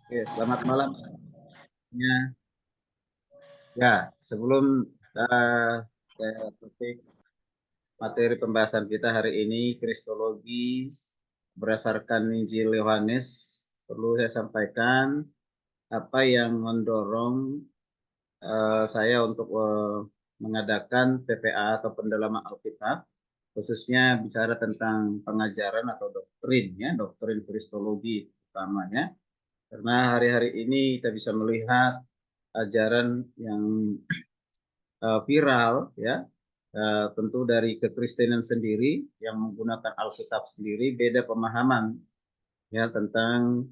Oke, selamat malam semuanya. Ya, sebelum saya topik materi pembahasan kita hari ini, Kristologi berdasarkan Injil Yohanes, perlu saya sampaikan apa yang mendorong saya untuk mengadakan PPA atau pendalaman Alkitab, khususnya bicara tentang pengajaran atau doktrin, ya, doktrin Kristologi utamanya. Karena hari-hari ini kita bisa melihat ajaran yang viral, ya, tentu dari kekristenan sendiri yang menggunakan Alkitab sendiri beda pemahaman, ya, tentang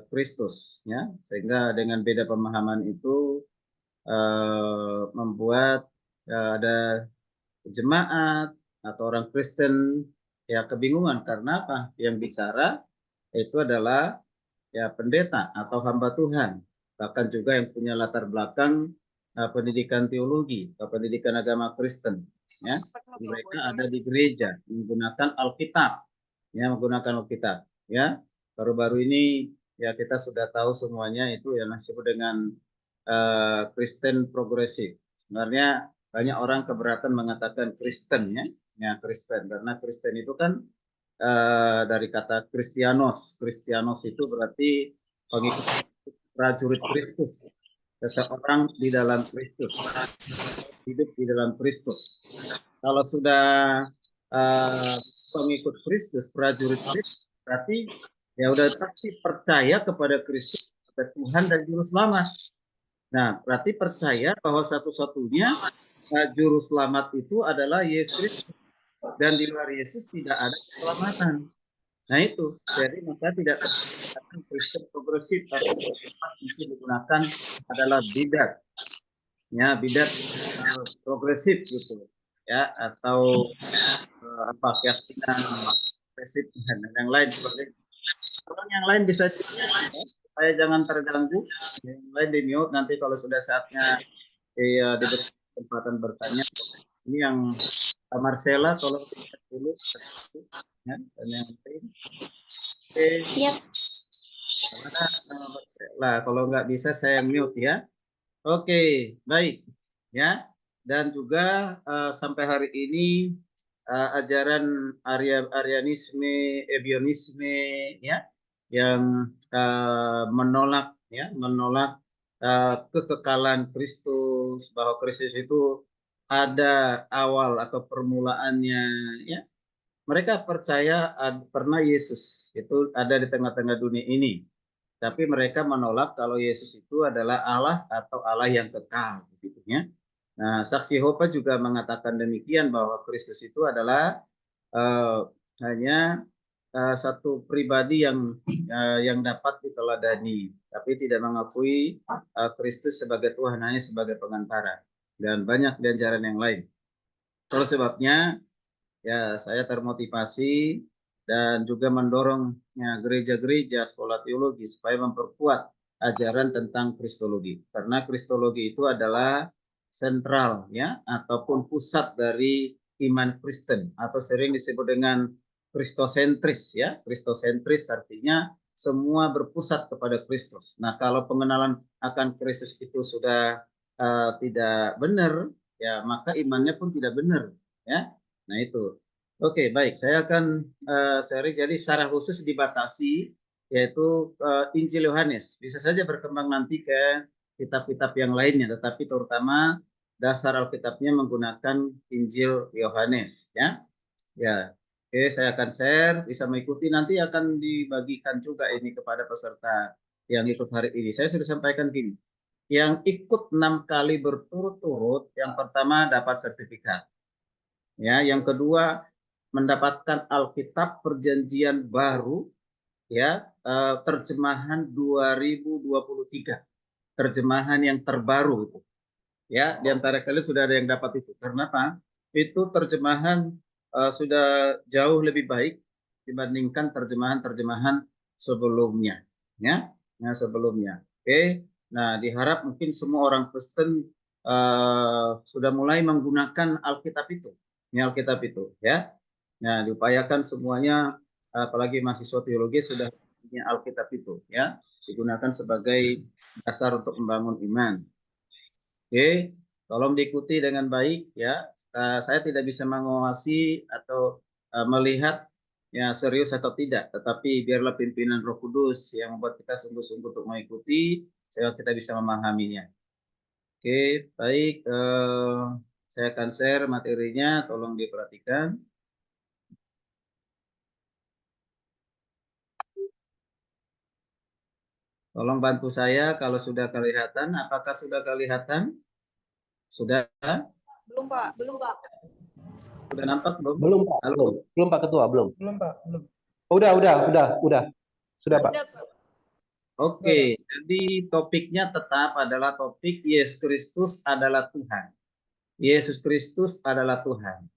Kristus, ya, sehingga dengan beda pemahaman itu membuat ada jemaat atau orang Kristen ya kebingungan karena apa, yang bicara itu adalah ya pendeta atau hamba Tuhan, bahkan juga yang punya latar belakang pendidikan teologi atau pendidikan agama Kristen, ya. Mereka ada di gereja menggunakan Alkitab, ya, menggunakan Alkitab, ya. Baru-baru ini ya kita sudah tahu semuanya itu yang disebut dengan Kristen progresif. Sebenarnya banyak orang keberatan mengatakan Kristen, ya, ya, Kristen, karena Kristen itu kan dari kata Kristianos. Kristianos itu berarti pengikut prajurit Kristus, seseorang di dalam Kristus, hidup di dalam Kristus. Kalau sudah uh, pengikut Kristus, prajurit Kristus, berarti ya udah pasti percaya kepada Kristus, kepada Tuhan dan Juru Selamat. Nah, berarti percaya bahwa satu-satunya Juru Selamat itu adalah Yesus Kristus, dan di luar Yesus tidak ada keselamatan. Nah itu, jadi maka tidak terkatakan Kristen progresif, tapi itu digunakan adalah bidat, ya, bidat progresif gitu, ya, atau apa, keyakinan progresif dan yang lain seperti itu. Orang yang lain bisa juga, ya, supaya jangan terganggu, yang lain di mute nanti kalau sudah saatnya diberi kesempatan bertanya. Ini yang Marcella tolong dulu, ya, dan yang lain. Oke. Siap. Mana lah, kalau nggak bisa saya mute, ya. Oke, baik, ya. Dan juga sampai hari ini ajaran Arianisme, Ebionisme, ya, yang menolak, ya, menolak kekekalan Kristus, bahwa Kristus itu ada awal atau permulaannya, ya. Mereka percaya pernah Yesus itu ada di tengah-tengah dunia ini, tapi mereka menolak kalau Yesus itu adalah Allah atau Allah yang kekal, begitu, ya. Nah, Saksi Yehova juga mengatakan demikian bahwa Kristus itu adalah uh, hanya satu pribadi yang dapat diteladani, tapi tidak mengakui Kristus sebagai Tuhan, hanya sebagai pengantara, dan banyak di ajaran yang lain. Kalau sebabnya ya saya termotivasi dan juga mendorong gereja-gereja sekolah teologi supaya memperkuat ajaran tentang Kristologi, karena Kristologi itu adalah sentral, ya, ataupun pusat dari iman Kristen, atau sering disebut dengan kristosentris, ya. Kristosentris artinya semua berpusat kepada Kristus. Nah, kalau pengenalan akan Kristus itu sudah tidak benar, ya, maka imannya pun tidak benar, ya. Nah itu. Oke, baik. Saya akan sharing. Jadi secara khusus dibatasi, yaitu Injil Yohanes. Bisa saja berkembang nanti ke kitab-kitab yang lainnya, tetapi terutama dasar Alkitabnya menggunakan Injil Yohanes, ya. Ya. Oke, saya akan share. Bisa mengikuti, nanti akan dibagikan juga ini kepada peserta yang ikut hari ini. Saya sudah sampaikan gini. Yang ikut 6 kali berturut-turut, yang pertama dapat sertifikat. Ya, yang kedua mendapatkan Alkitab Perjanjian Baru, ya, terjemahan 2023, terjemahan yang terbaru itu, ya. Di antara kalian sudah ada yang dapat itu. Karena apa? Itu terjemahan sudah jauh lebih baik dibandingkan terjemahan-terjemahan sebelumnya, ya. Nah, sebelumnya. Oke. Nah, diharap mungkin semua orang Kristen sudah mulai menggunakan Alkitab itu. Ini Alkitab itu, ya. Nah, diupayakan semuanya, apalagi mahasiswa teologi sudah Alkitab itu, ya, digunakan sebagai dasar untuk membangun iman. Oke, tolong diikuti dengan baik, ya. Saya tidak bisa mengawasi atau melihat ya serius atau tidak, tetapi biarlah pimpinan Roh Kudus yang membuat kita sungguh-sungguh untuk mengikuti, sehingga kita bisa memahaminya. Oke, baik. Saya akan share materinya, tolong diperhatikan. Tolong bantu saya kalau sudah kelihatan. Apakah sudah kelihatan? Sudah? Belum, Pak. Belum, Pak. Sudah nampak belum? Belum, Pak. Halo? Belum. Belum, Pak Ketua, belum. Belum, Pak. Belum. Udah. Sudah, Pak. Udah, Pak. Oke, jadi topiknya tetap adalah topik Yesus Kristus adalah Tuhan. Yesus Kristus adalah Tuhan.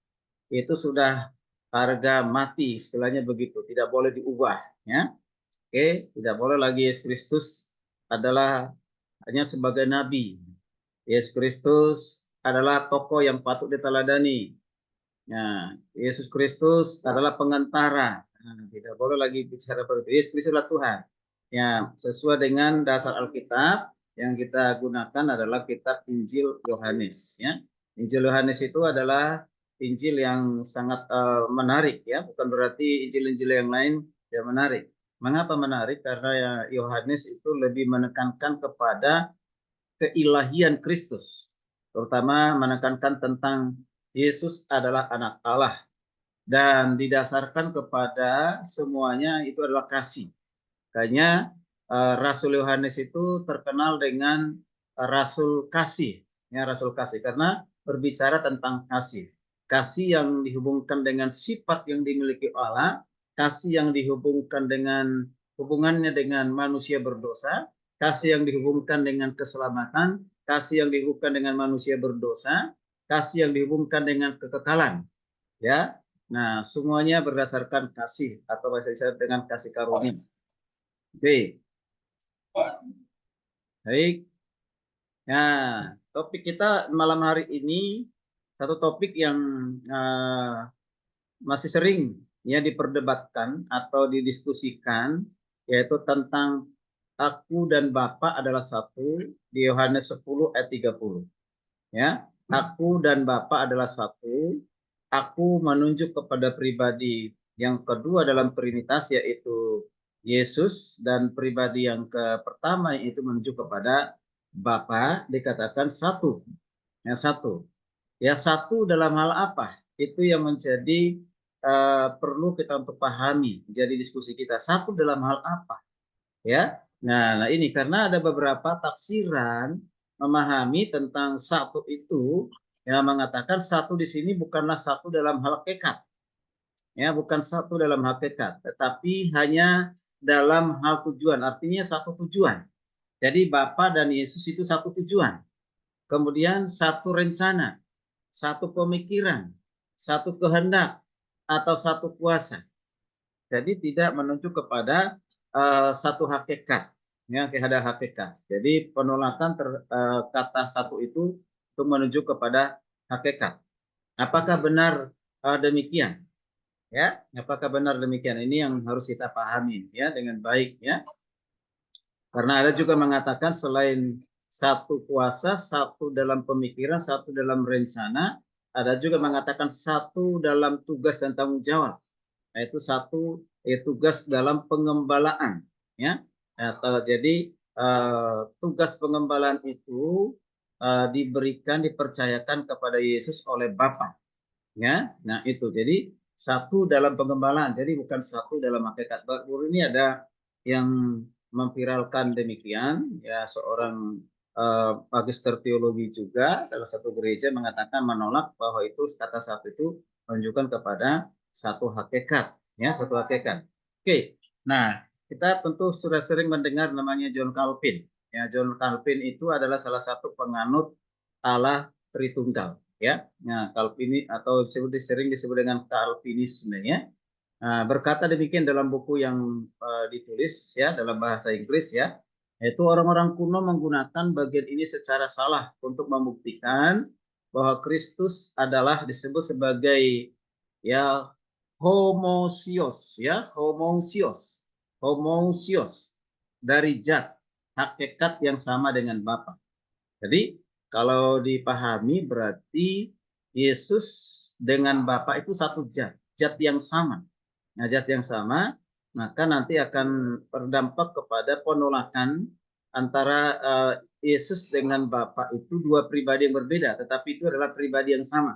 Itu sudah harga mati, istilahnya begitu. Tidak boleh diubah, ya. Oke, tidak boleh lagi Yesus Kristus adalah hanya sebagai nabi. Yesus Kristus adalah tokoh yang patut diteladani. Nah, Yesus Kristus adalah pengantara. Nah, tidak boleh lagi bicara seperti itu. Yesus Kristus adalah Tuhan. Ya, sesuai dengan dasar Alkitab yang kita gunakan adalah kitab Injil Yohanes. Ya, Injil Yohanes itu adalah Injil yang sangat menarik. Ya, bukan berarti Injil-Injil yang lain tidak menarik. Mengapa menarik? Karena ya, Yohanes itu lebih menekankan kepada keilahian Kristus, terutama menekankan tentang Yesus adalah anak Allah dan didasarkan kepada semuanya itu adalah kasih. Kayaknya Rasul Yohanes itu terkenal dengan Rasul kasih, ya Rasul kasih karena berbicara tentang kasih. Kasih yang dihubungkan dengan sifat yang dimiliki Allah, kasih yang dihubungkan dengan hubungannya dengan manusia berdosa, kasih yang dihubungkan dengan keselamatan, kasih yang dihubungkan dengan manusia berdosa, kasih yang dihubungkan dengan kekekalan, ya. Nah, semuanya berdasarkan kasih atau bahasa Indonesia dengan kasih karunia. Oke. Baik. Nah, topik kita malam hari ini satu topik yang masih sering ya diperdebatkan atau didiskusikan, yaitu tentang aku dan Bapa adalah satu di Yohanes 10 ayat 30. Ya, aku dan Bapa adalah satu. Aku menunjuk kepada pribadi yang kedua dalam Trinitas, yaitu Yesus, dan pribadi yang pertama itu menunjuk kepada Bapa, dikatakan satu. Ya, satu. Ya, satu dalam hal apa? Itu yang menjadi perlu kita untuk pahami. Jadi diskusi kita satu dalam hal apa? Ya. Nah, ini karena ada beberapa tafsiran memahami tentang satu itu yang mengatakan satu di sini bukanlah satu dalam hal hakikat. Ya, bukan satu dalam hakikat, tetapi hanya dalam hal tujuan. Artinya satu tujuan. Jadi Bapa dan Yesus itu satu tujuan. Kemudian satu rencana, satu pemikiran, satu kehendak, atau satu kuasa. Jadi tidak menunjuk kepada satu hakikat, ya, ada hakikat. Jadi penolakan kata satu itu menuju kepada hakikat. Apakah benar demikian? Ya, apakah benar demikian? Ini yang harus kita pahami ya dengan baik ya. Karena ada juga mengatakan selain satu kuasa, satu dalam pemikiran, satu dalam rencana, ada juga mengatakan satu dalam tugas dan tanggung jawab. Yaitu satu tugas dalam pengembalaan ya. Atau jadi tugas pengembalaan itu diberikan dipercayakan kepada Yesus oleh Bapa ya. Nah, itu. Jadi satu dalam pengembalaan. Jadi bukan satu dalam hakikat. Baru ini ada yang memviralkan demikian ya, seorang magister teologi juga dalam satu gereja mengatakan menolak bahwa itu kata satu itu menunjukkan kepada satu hakikat ya, satu hakikat. Oke. Nah, kita tentu sudah sering mendengar namanya John Calvin. Ya, John Calvin itu adalah salah satu penganut Allah Tritunggal ya. Nah, Calvini atau sering disebut dengan Calvinisme ya. Nah, berkata demikian dalam buku yang ditulis ya dalam bahasa Inggris ya, yaitu orang-orang kuno menggunakan bagian ini secara salah untuk membuktikan bahwa Kristus adalah disebut sebagai ya homousios ya, homousios. homousios, dari zat, hakikat yang sama dengan Bapa. Jadi kalau dipahami berarti Yesus dengan Bapa itu satu zat, zat yang sama. Nah, zat yang sama, maka nanti akan berdampak kepada penolakan antara Yesus dengan Bapa itu dua pribadi yang berbeda, tetapi itu adalah pribadi yang sama.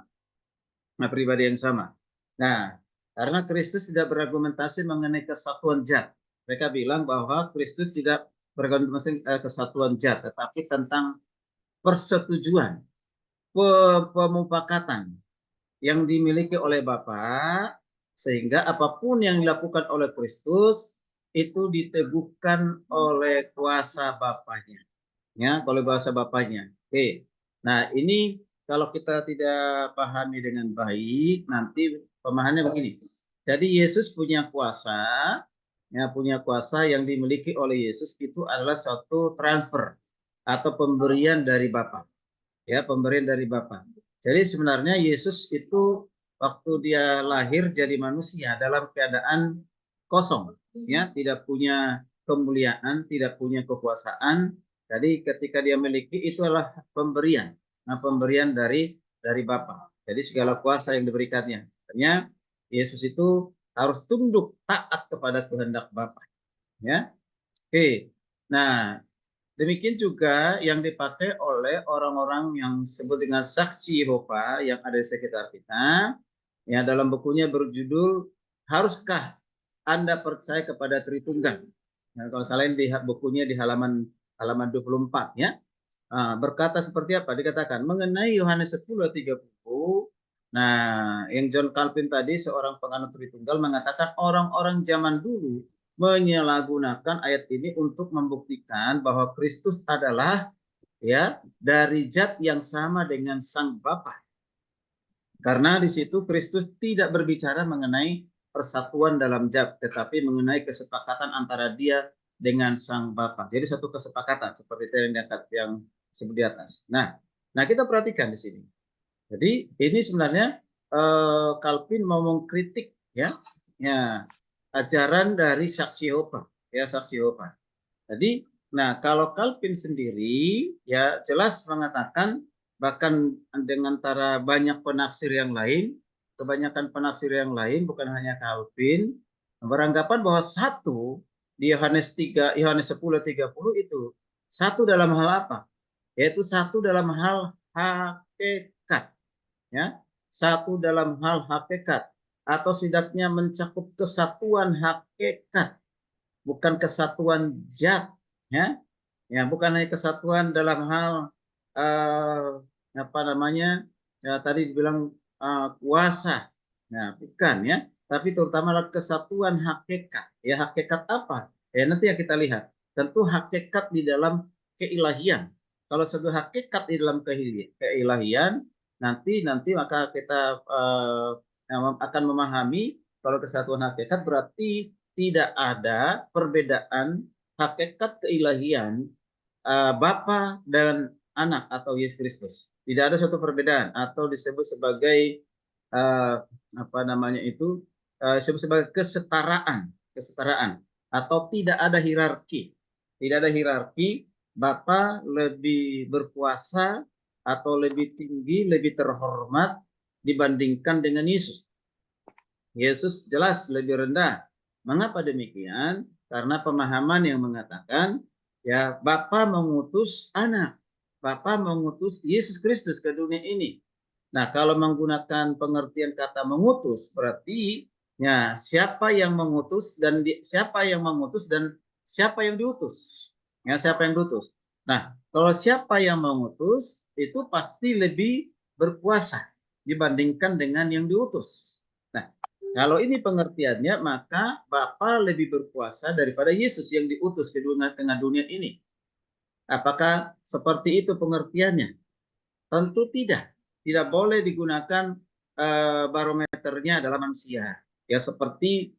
Nah, pribadi yang sama. Nah, karena Kristus tidak berargumentasi mengenai kesatuan zat. Mereka bilang bahwa Kristus tidak berargumentasi kesatuan zat, tetapi tentang persetujuan, pemufakatan yang dimiliki oleh Bapa, sehingga apapun yang dilakukan oleh Kristus itu diteguhkan oleh kuasa Bapaknya, ya, oleh kuasa Bapaknya. Oke. Nah, ini kalau kita tidak pahami dengan baik, nanti pemahamannya begini. Jadi Yesus punya kuasa, ya, punya kuasa yang dimiliki oleh Yesus itu adalah suatu transfer atau pemberian dari Bapa. Ya, pemberian dari Bapa. Jadi sebenarnya Yesus itu waktu dia lahir jadi manusia dalam keadaan kosong, ya, tidak punya kemuliaan, tidak punya kekuasaan. Jadi ketika dia memiliki itu adalah pemberian, nah, pemberian dari Bapa. Jadi segala kuasa yang diberikannya. Artinya Yesus itu harus tunduk taat kepada kehendak Bapa, ya. Oke. Nah, demikian juga yang dipakai oleh orang-orang yang disebut dengan saksi Yehova yang ada di sekitar kita. Ya, dalam bukunya berjudul Haruskah Anda Percaya kepada Tritunggal? Nah, kalau salah di bukunya di halaman 24, ya. Berkata seperti apa? Dikatakan mengenai Yohanes 10:30. Nah, yang John Calvin tadi seorang penganut Tritunggal mengatakan orang-orang zaman dulu menyalahgunakan ayat ini untuk membuktikan bahwa Kristus adalah, ya, dari zat yang sama dengan Sang Bapa. Karena di situ Kristus tidak berbicara mengenai persatuan dalam zat, tetapi mengenai kesepakatan antara Dia dengan Sang Bapa. Jadi satu kesepakatan seperti yang sebut di atas. Nah, kita perhatikan di sini. Jadi ini sebenarnya Calvin mau mengkritik, ya, ajaran dari saksi Yehova, ya, saksi Yehova. Jadi, nah, kalau Calvin sendiri ya jelas mengatakan, bahkan dengan antara banyak penafsir yang lain, kebanyakan penafsir yang lain bukan hanya Calvin beranggapan bahwa satu di Yohanes 10:30 itu satu dalam hal apa? Yaitu satu dalam hal hakikat, ya, satu dalam hal hakikat, atau setidaknya mencakup kesatuan hakikat, bukan kesatuan zat, ya, bukan hanya kesatuan dalam hal apa namanya, tadi dibilang kuasa, nah bukan, ya, tapi terutama adalah kesatuan hakikat. Ya, hakikat apa? Ya, nanti yang kita lihat. Tentu hakikat di dalam keilahian. Kalau satu hakikat di dalam keilahian, nanti maka kita akan memahami kalau kesatuan hakikat berarti tidak ada perbedaan hakikat keilahian Bapa dan Anak atau Yesus Kristus. Tidak ada suatu perbedaan atau disebut sebagai apa namanya itu, disebut sebagai kesetaraan atau tidak ada hierarki. Tidak ada hierarki, Bapa lebih berkuasa atau lebih tinggi, lebih terhormat dibandingkan dengan Yesus. Yesus jelas lebih rendah. Mengapa demikian? Karena pemahaman yang mengatakan, ya, Bapa mengutus Anak, Bapa mengutus Yesus Kristus ke dunia ini. Nah, kalau menggunakan pengertian kata mengutus, berarti, ya, siapa yang mengutus dan siapa yang diutus? Ya, siapa yang diutus? Nah, kalau siapa yang mengutus itu pasti lebih berkuasa dibandingkan dengan yang diutus. Nah, kalau ini pengertiannya, maka Bapa lebih berkuasa daripada Yesus yang diutus ke tengah dunia ini. Apakah seperti itu pengertiannya? Tentu tidak. Tidak boleh digunakan barometernya adalah manusia. Ya, seperti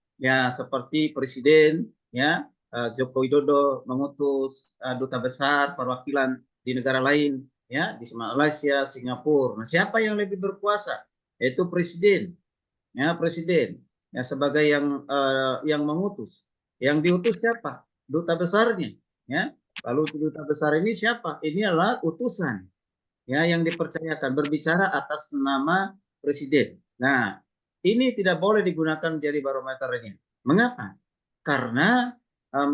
presiden, ya, Joko Widodo mengutus duta besar perwakilan di negara lain, ya, di Malaysia, Singapura. Nah, siapa yang lebih berkuasa? Yaitu presiden. Ya, presiden, ya, sebagai yang mengutus. Yang diutus siapa? Duta besarnya, ya. Lalu duta besar ini siapa? Ini adalah utusan, ya, yang dipercayakan berbicara atas nama presiden. Nah, ini tidak boleh digunakan menjadi barometernya. Mengapa? Karena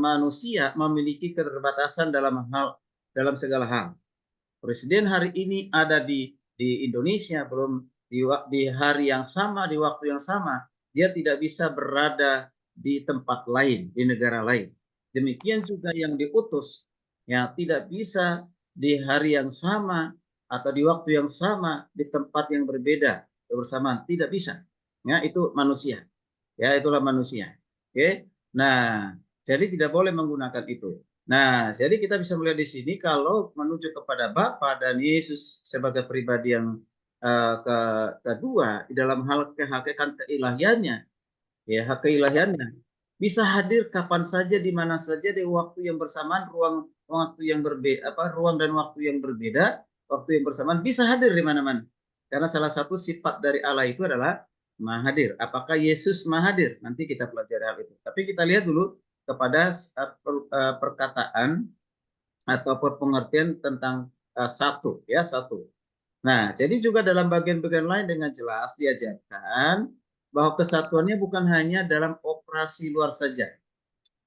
manusia memiliki keterbatasan dalam segala hal. Presiden hari ini ada di Indonesia, belum di hari yang sama, di waktu yang sama, dia tidak bisa berada di tempat lain, di negara lain. Demikian juga yang diutus, ya, tidak bisa di hari yang sama atau di waktu yang sama di tempat yang berbeda bersamaan, tidak bisa. Ya, itu manusia. Ya, itulah manusia. Oke. Nah, jadi tidak boleh menggunakan itu. Nah, jadi kita bisa melihat di sini kalau menuju kepada Bapa dan Yesus sebagai pribadi yang kedua di dalam hal kehakikatan keilahiannya, ya, hak keilahiannya bisa hadir kapan saja, di mana saja, di waktu yang bersamaan, waktu yang berbeda, ruang dan waktu yang berbeda, waktu yang bersamaan, bisa hadir di mana-mana. Karena salah satu sifat dari Allah itu adalah Maha hadir. Apakah Yesus Maha hadir? Nanti kita pelajari hal itu. Tapi kita lihat dulu kepada perkataan atau pengertian tentang satu, ya, satu. Nah, jadi juga dalam bagian-bagian lain dengan jelas diajarkan bahwa kesatuannya bukan hanya dalam operasi luar saja.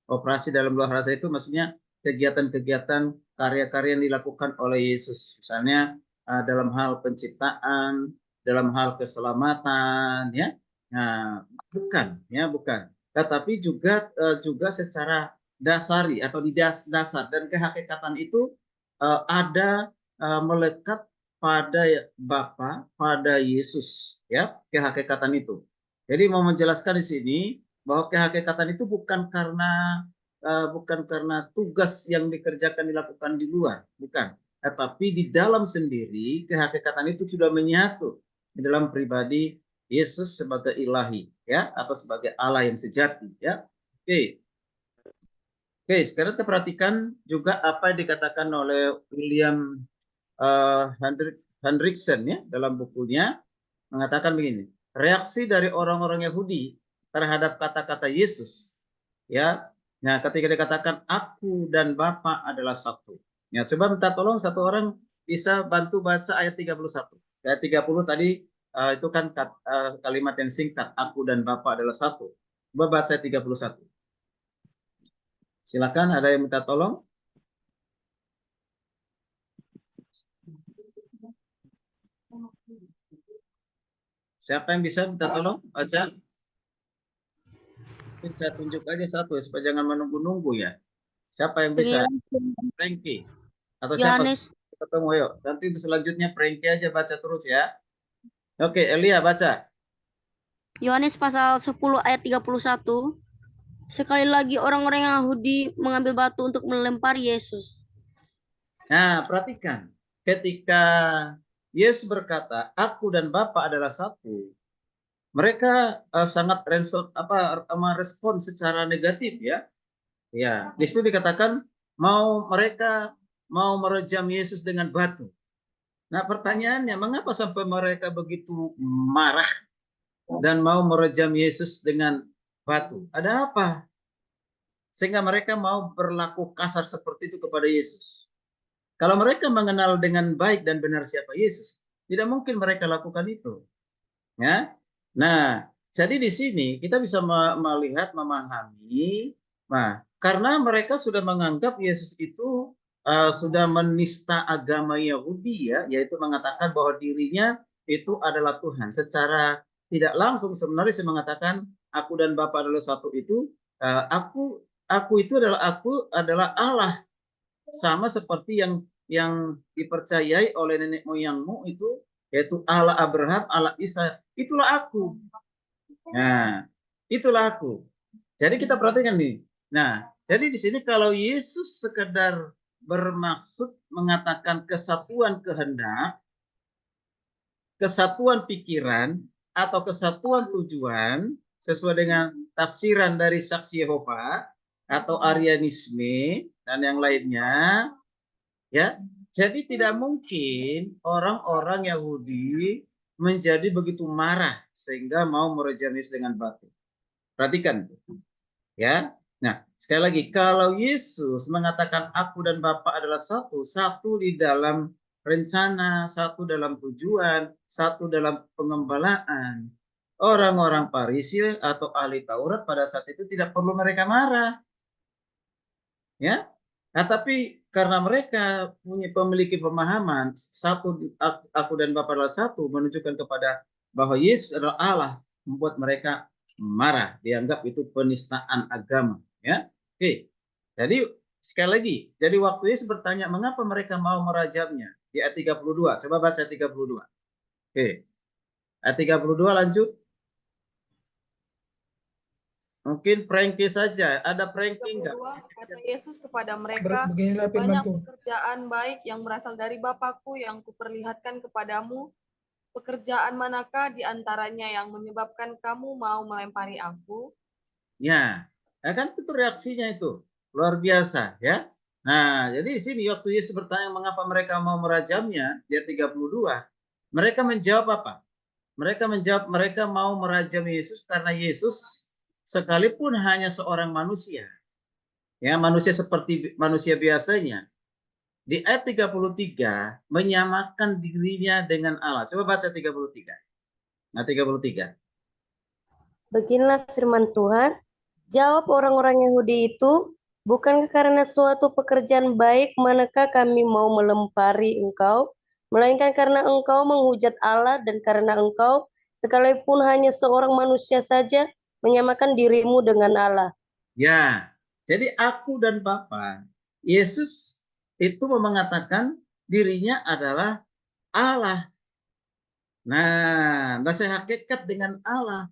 Operasi dalam luar saja itu maksudnya kegiatan-kegiatan karya-karya yang dilakukan oleh Yesus. Misalnya dalam hal penciptaan, dalam hal keselamatan, ya. Nah, bukan, ya, bukan. Tetapi juga secara dasari atau di dasar dan kehakikatan itu ada melekat pada Bapa, pada Yesus, ya, kehakikatan itu. Jadi mau menjelaskan di sini bahwa kehakikatan itu bukan karena tugas yang dilakukan di luar, bukan. Tetapi di dalam sendiri kehakikatan itu sudah menyatu di dalam pribadi Yesus sebagai ilahi, ya, atau sebagai Allah yang sejati, ya. Oke. Oke, sekarang kita perhatikan juga apa yang dikatakan oleh William Hendrickson, ya, dalam bukunya, mengatakan begini, reaksi dari orang-orang Yahudi terhadap kata-kata Yesus, ya, nah, ketika dikatakan aku dan Bapa adalah satu. Ya, coba minta tolong satu orang bisa bantu baca ayat 31. Ayat 30 tadi itu kan kalimat yang singkat, aku dan Bapa adalah satu. Coba baca ayat 31. Silakan, ada yang minta tolong? Siapa yang bisa minta tolong baca? Mungkin saya tunjuk aja satu ya, supaya jangan menunggu-nunggu, ya. Siapa yang bisa? Frankie. Atau siapa? Yohanes Ketemu, yuk. Nanti untuk selanjutnya Frankie aja baca terus, ya. Oke, Elia baca. Yohanes pasal 10 ayat 31. Sekali lagi orang-orang Yahudi mengambil batu untuk melempar Yesus. Nah, perhatikan. Ketika Yesus berkata, aku dan Bapa adalah satu, mereka sangat merespon secara negatif, ya. Ya, di situ dikatakan mereka mau merejam Yesus dengan batu. Nah, pertanyaannya, mengapa sampai mereka begitu marah dan mau merejam Yesus dengan batu? Ada apa? Sehingga mereka mau berlaku kasar seperti itu kepada Yesus. Kalau mereka mengenal dengan baik dan benar siapa Yesus, tidak mungkin mereka lakukan itu. Ya. Nah, jadi di sini kita bisa melihat, memahami, nah, karena mereka sudah menganggap Yesus itu sudah menista agama Yahudi, ya, yaitu mengatakan bahwa dirinya itu adalah Tuhan. Secara tidak langsung sebenarnya saya mengatakan aku dan Bapa adalah satu itu, aku itu adalah Allah, sama seperti yang dipercayai oleh nenek moyangmu itu, yaitu Allah Abraham, Allah Isa, itulah aku. Nah, itulah aku. Jadi kita perhatikan nih. Nah, jadi di sini kalau Yesus sekedar bermaksud mengatakan kesatuan kehendak, kesatuan pikiran, atau kesatuan tujuan sesuai dengan tafsiran dari saksi Yehova atau Arianisme dan yang lainnya, ya. Jadi tidak mungkin orang-orang Yahudi menjadi begitu marah sehingga mau merejam Yesus dengan batu. Perhatikan, ya. Nah, sekali lagi, kalau Yesus mengatakan aku dan Bapa adalah satu, satu di dalam rencana, satu dalam tujuan, satu dalam pengembalaan, orang-orang Farisi atau ahli Taurat pada saat itu tidak perlu mereka marah, ya. Nah, tapi karena mereka memiliki pemahaman satu, aku dan Bapa adalah satu, menunjukkan kepada bahwa Yesus adalah Allah, membuat mereka marah, dianggap itu penistaan agama, ya. Oke. Jadi sekali lagi, jadi waktu Yesus bertanya mengapa mereka mau merajamnya di ayat 32. Coba baca ayat 32. Oke. Ayat 32 lanjut. Mungkin Frankie saja. Ada Frankie enggak? 32, kata Yesus kepada mereka, Beginilah firman banyak Tuhan. pekerjaan baik yang berasal dari Bapakku yang kuperlihatkan kepadamu. Pekerjaan manakah di antaranya yang menyebabkan kamu mau melempari aku? Ya, kan itu reaksinya itu luar biasa, ya. Nah, jadi di sini waktu Yesus bertanya mengapa mereka mau merajamnya, dia 32, mereka menjawab apa? Mereka menjawab mereka mau merajam Yesus karena Yesus sekalipun hanya seorang manusia, ya manusia seperti manusia biasanya. Di ayat 33 menyamakan dirinya dengan Allah. Coba baca 33. Nah, 33. Beginilah firman Tuhan, jawab orang-orang Yahudi itu, bukankah karena suatu pekerjaan baik manakah kami mau melempari engkau, melainkan karena engkau menghujat Allah dan karena engkau sekalipun hanya seorang manusia saja menyamakan dirimu dengan Allah. Ya, jadi aku dan Bapa, Yesus itu mengatakan dirinya adalah Allah. Nah, saya hakikat dengan Allah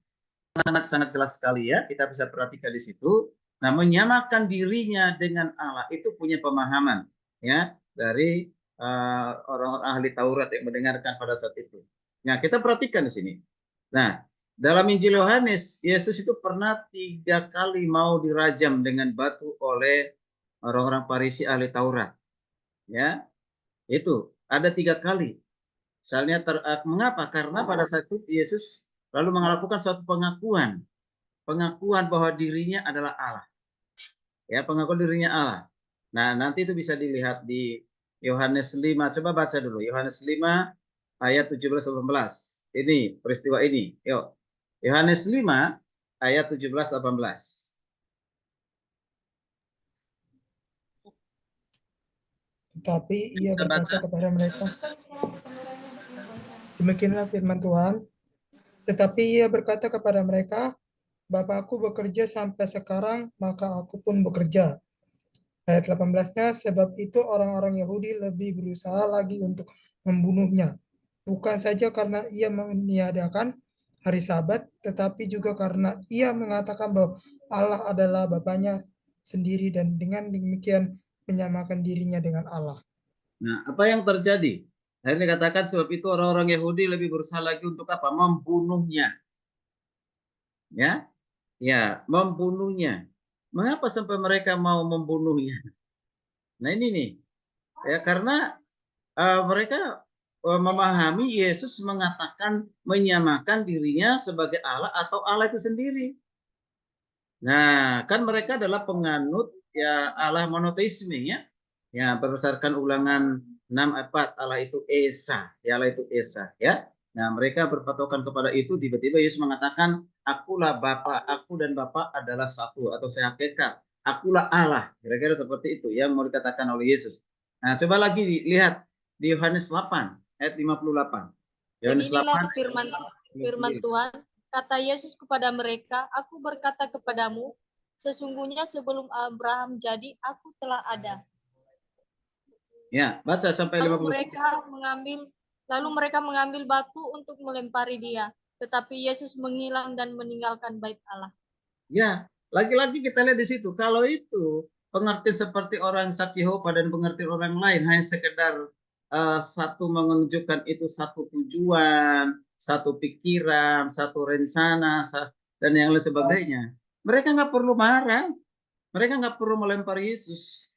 sangat jelas sekali ya. Kita bisa perhatikan di situ. Nah, menyamakan dirinya dengan Allah itu punya pemahaman ya dari orang-orang ahli Taurat yang mendengarkan pada saat itu. Nah, kita perhatikan di sini. Nah, dalam Injil Yohanes, Yesus itu pernah 3 kali mau dirajam dengan batu oleh orang-orang Farisi ahli Taurat. Ya, itu ada 3 kali. Misalnya mengapa? Karena pada saat itu Yesus lalu melakukan suatu pengakuan bahwa dirinya adalah Allah. Ya, pengakuan dirinya Allah. Nah, nanti itu bisa dilihat di Yohanes 5. Coba baca dulu Yohanes 5 ayat 17-18. Ini peristiwa ini. Yuk. Yohanes 5 ayat 17-18. Tetapi ia Bisa berkata baca? kepada mereka, demikianlah firman Tuhan. Tetapi ia berkata kepada mereka, Bapakku bekerja sampai sekarang, maka aku pun bekerja. Ayat 18-nya, sebab itu orang-orang Yahudi lebih berusaha lagi untuk membunuhnya. Bukan saja karena ia meniadakan hari Sabat, tetapi juga karena ia mengatakan bahwa Allah adalah Bapanya sendiri dan dengan demikian menyamakan dirinya dengan Allah. Nah, apa yang terjadi? Akhirnya dikatakan sebab itu orang-orang Yahudi lebih berusaha lagi untuk apa? Membunuhnya. Ya, ya, membunuhnya. Mengapa sampai mereka mau membunuhnya? Nah, ini nih. Ya, karena mereka memahami Yesus mengatakan menyamakan dirinya sebagai Allah atau Allah itu sendiri. Nah, kan mereka adalah penganut ya Allah monoteisme ya. Ya, berdasarkan Ulangan 6:4 Allah itu Esa, ya Allah itu Esa ya. Nah, mereka berpatokan kepada itu, tiba-tiba Yesus mengatakan, akulah Bapa, aku dan Bapa adalah satu atau sehakikat. Akulah Allah. Kira-kira seperti itu yang mau dikatakan oleh Yesus. Nah, coba lagi lihat di Yohanes 8 ayat 58. Yohanes Beginilah 8 firman Tuhan, kata Yesus kepada mereka, aku berkata kepadamu, sesungguhnya sebelum Abraham jadi, aku telah ada. ya, baca sampai 50. Lalu mereka mengambil batu untuk melempari dia. Tetapi Yesus menghilang dan meninggalkan bait Allah. Ya, lagi-lagi kita lihat di situ. Kalau itu pengertian seperti orang saksi Yehova dan pengertian orang lain hanya sekedar satu menunjukkan itu satu tujuan, satu pikiran, satu rencana, dan yang lain sebagainya. Mereka nggak perlu marah, mereka nggak perlu melempar Yesus.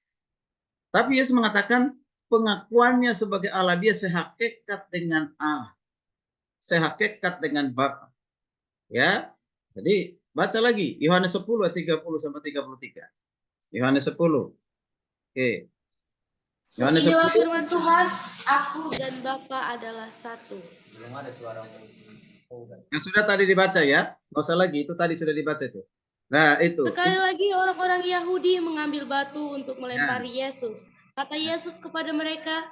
Tapi Yesus mengatakan pengakuannya sebagai Allah, dia sehakikat dengan Allah, sehakikat dengan Bapa. Ya, jadi Baca lagi Yohanes 10 ayat 30 sampai 33. Yohanes 10. Oke. Yohanes Beginilah 10. firman Tuhan, aku dan Bapa adalah satu. Yang sudah tadi dibaca ya. Nggak usah lagi, itu tadi sudah dibaca itu. Nah, itu. Sekali lagi orang-orang Yahudi mengambil batu untuk melempari Ya. Yesus. Kata Yesus kepada mereka,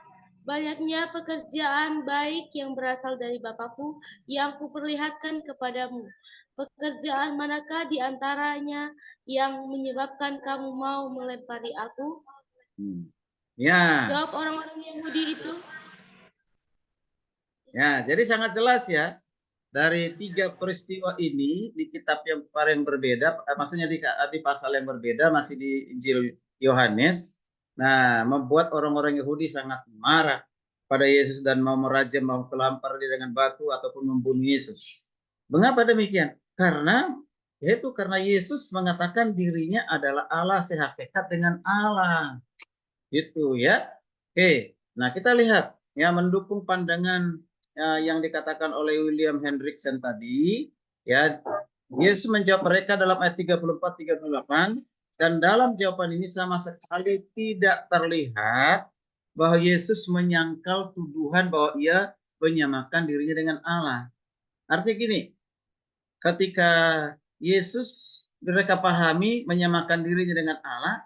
banyaknya pekerjaan baik yang berasal dari Bapakku yang kuperlihatkan kepadamu. Pekerjaan manakah di antaranya yang menyebabkan kamu mau melempari aku? Ya. Jawab orang-orang Yahudi itu. Ya, jadi sangat jelas ya. Dari 3 peristiwa ini di kitab yang paling berbeda, maksudnya di pasal yang berbeda, masih di Injil Yohanes. Nah, membuat orang-orang Yahudi sangat marah pada Yesus dan mau merajam, mau melampar dia dengan batu ataupun membunuh Yesus. Mengapa demikian? Karena Yesus mengatakan dirinya adalah Allah, sehakikat dengan Allah. Gitu ya. Oke, nah kita lihat ya, mendukung pandangan yang dikatakan oleh William Hendrickson tadi, ya, Yesus menjawab mereka dalam ayat 34-38, dan dalam jawaban ini sama sekali tidak terlihat bahwa Yesus menyangkal tuduhan bahwa ia menyamakan dirinya dengan Allah. Artinya gini, ketika Yesus mereka pahami menyamakan dirinya dengan Allah,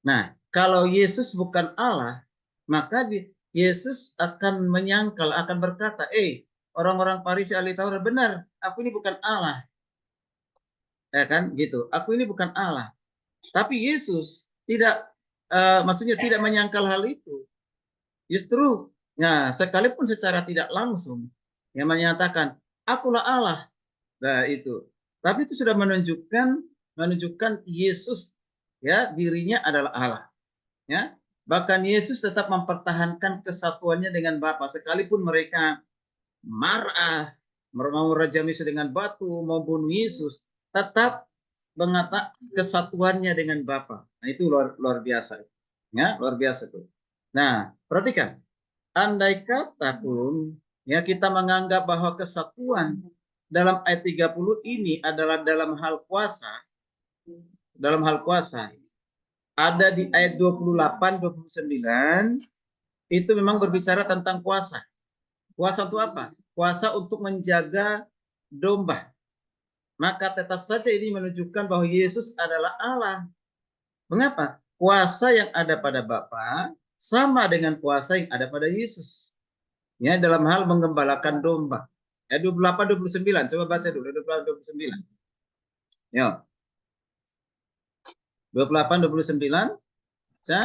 nah kalau Yesus bukan Allah, maka Yesus akan menyangkal, akan berkata, orang-orang Farisi ahli Taurat, benar, aku ini bukan Allah. Ya kan, gitu. Aku ini bukan Allah. Tapi Yesus tidak, maksudnya tidak menyangkal hal itu. Justru, nah, sekalipun secara tidak langsung, yang menyatakan, akulah Allah. Nah, itu. Tapi itu sudah menunjukkan Yesus, ya, dirinya adalah Allah. Ya, bahkan Yesus tetap mempertahankan kesatuannya dengan Bapa, sekalipun mereka marah, mau merajam Yesus dengan batu, mau bunuh Yesus, tetap mengatakan kesatuannya dengan Bapa. Nah, itu luar biasa. Ya, luar biasa tuh. Nah, perhatikan, andai kata pun ya kita menganggap bahwa kesatuan dalam ayat 30 ini adalah dalam hal kuasa, ada di ayat 28-29 itu memang berbicara tentang kuasa. Kuasa untuk apa? Kuasa untuk menjaga domba. Maka tetap saja ini menunjukkan bahwa Yesus adalah Allah. Mengapa? Kuasa yang ada pada Bapa sama dengan kuasa yang ada pada Yesus. Ya, dalam hal menggembalakan domba. Ayat 28-29, coba baca dulu 28-29. Ya. 28-29. Baca.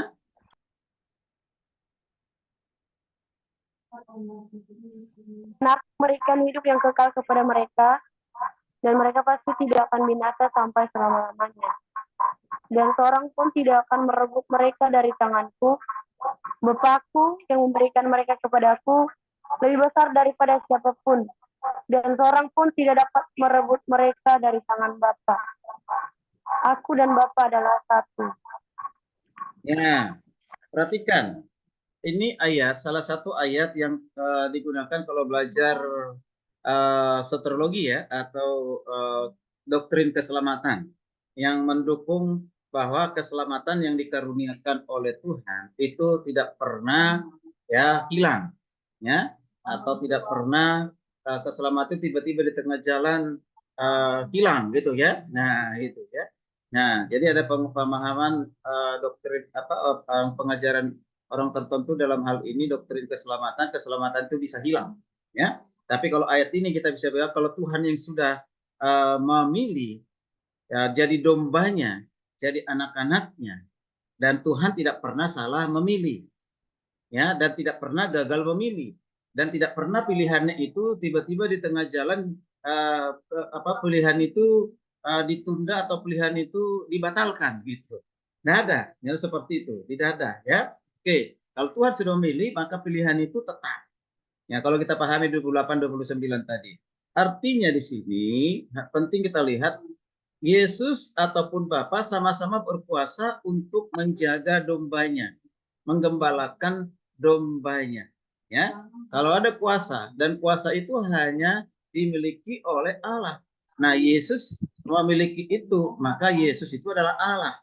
Nak memberikan hidup yang kekal kepada mereka, dan mereka pasti tidak akan binasa sampai selama-lamanya. Dan seorang pun tidak akan merebut mereka dari tanganku. Bapakku yang memberikan mereka kepadaku lebih besar daripada siapapun, dan seorang pun tidak dapat merebut mereka dari tangan Bapa. Aku dan Bapa adalah satu. Ya, perhatikan. Ini ayat, salah satu ayat yang digunakan kalau belajar soteriologi ya, atau doktrin keselamatan, yang mendukung bahwa keselamatan yang dikaruniakan oleh Tuhan itu tidak pernah ya hilang, ya, atau tidak pernah keselamatan tiba-tiba di tengah jalan hilang gitu ya. Nah itu ya. Nah jadi ada pemahaman doktrin pengajaran orang tertentu dalam hal ini doktrin keselamatan itu bisa hilang, ya. Tapi kalau ayat ini kita bisa bilang kalau Tuhan yang sudah memilih ya, jadi dombanya, jadi anak-anaknya, dan Tuhan tidak pernah salah memilih, ya, dan tidak pernah gagal memilih, dan tidak pernah pilihannya itu tiba-tiba di tengah jalan pilihan itu ditunda atau pilihan itu dibatalkan gitu. Tidak ada, ya, seperti itu, tidak ada, ya. Oke, kalau Tuhan sudah memilih, maka pilihan itu tetap. Ya, kalau kita pahami 28-29 tadi. Artinya di sini penting kita lihat Yesus ataupun Bapa sama-sama berkuasa untuk menjaga dombanya, menggembalakan dombanya. Ya, kalau ada kuasa dan kuasa itu hanya dimiliki oleh Allah. Nah, Yesus memiliki itu, maka Yesus itu adalah Allah.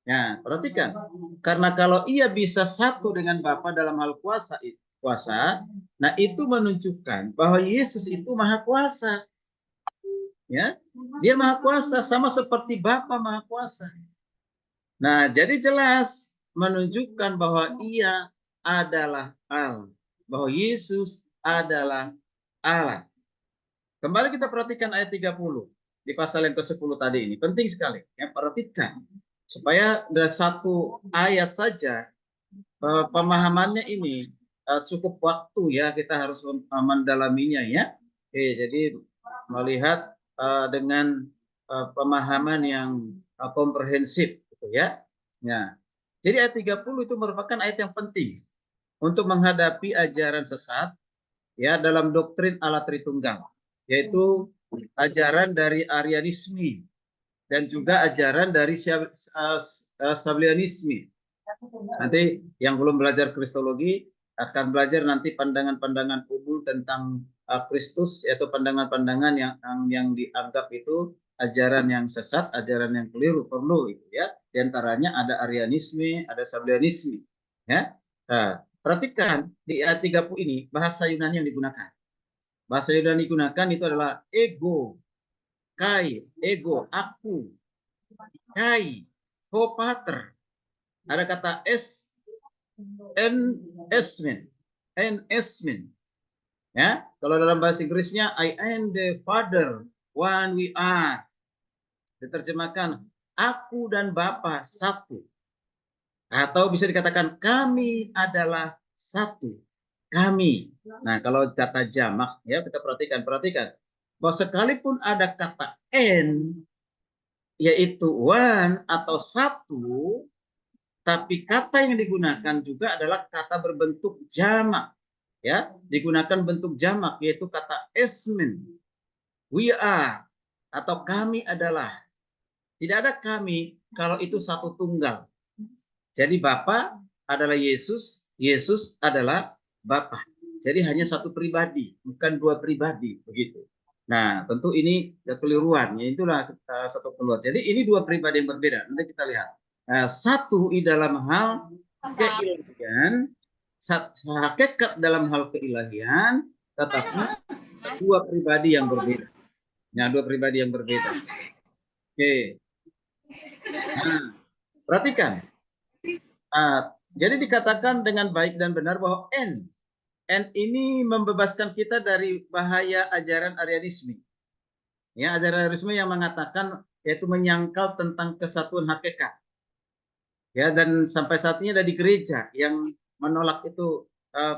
Ya, perhatikan. Karena kalau ia bisa satu dengan Bapa dalam hal kuasa, nah itu menunjukkan bahwa Yesus itu maha kuasa. Ya, dia maha kuasa sama seperti Bapa maha kuasa. Nah, jadi jelas menunjukkan bahwa ia adalah Allah, bahwa Yesus adalah Allah. Kembali kita perhatikan ayat 30 di pasal yang ke-10 tadi ini. Penting sekali ya, perhatikan supaya dari satu ayat saja pemahamannya ini cukup waktu ya, kita harus mendalaminya ya. Oke, jadi melihat dengan pemahaman yang komprehensif gitu ya. Nah, jadi ayat 30 itu merupakan ayat yang penting untuk menghadapi ajaran sesat ya dalam doktrin Allah Tritunggal, yaitu ajaran dari Arianisme dan juga ajaran dari Sablianisme. Nanti yang belum belajar Kristologi akan belajar nanti pandangan-pandangan umum tentang Kristus, yaitu pandangan-pandangan yang dianggap itu ajaran yang sesat, ajaran yang keliru, perlu itu ya. Di antaranya ada Arianisme, ada Sablianisme, ya. Nah, perhatikan di ayat 30 ini bahasa Yunani yang digunakan. Bahasa Yunani digunakan itu adalah ego, kai, ego, aku, kai, ho pater. Ada kata enhancement. Ya, kalau dalam bahasa Inggrisnya I am the Father, one we are. Diterjemahkan aku dan Bapa satu. Atau bisa dikatakan kami adalah satu. Kami. Nah, kalau kata jamak ya kita perhatikan bahwa sekalipun ada kata n yaitu one atau satu, tapi kata yang digunakan juga adalah kata berbentuk jamak, ya, digunakan bentuk jamak yaitu kata esmen, we are atau kami adalah. Tidak ada kami kalau itu satu tunggal. Jadi Bapa adalah Yesus, Yesus adalah Bapa. Jadi hanya satu pribadi, bukan dua pribadi, begitu. Nah, tentu ini kekeliruan, ya itulah satu keluar. Jadi ini dua pribadi yang berbeda. Nanti kita lihat. Satu di dalam hal keilahian, hakikat dalam hal keilahian, tetapi dua pribadi yang berbeda. Nah, dua pribadi yang berbeda. Oke. Nah, perhatikan. Jadi dikatakan dengan baik dan benar bahwa N ini membebaskan kita dari bahaya ajaran Arianisme. Ya, ajaran Arianisme yang mengatakan yaitu menyangkal tentang kesatuan hakikat. Ya, dan sampai saat ini ada di gereja yang menolak itu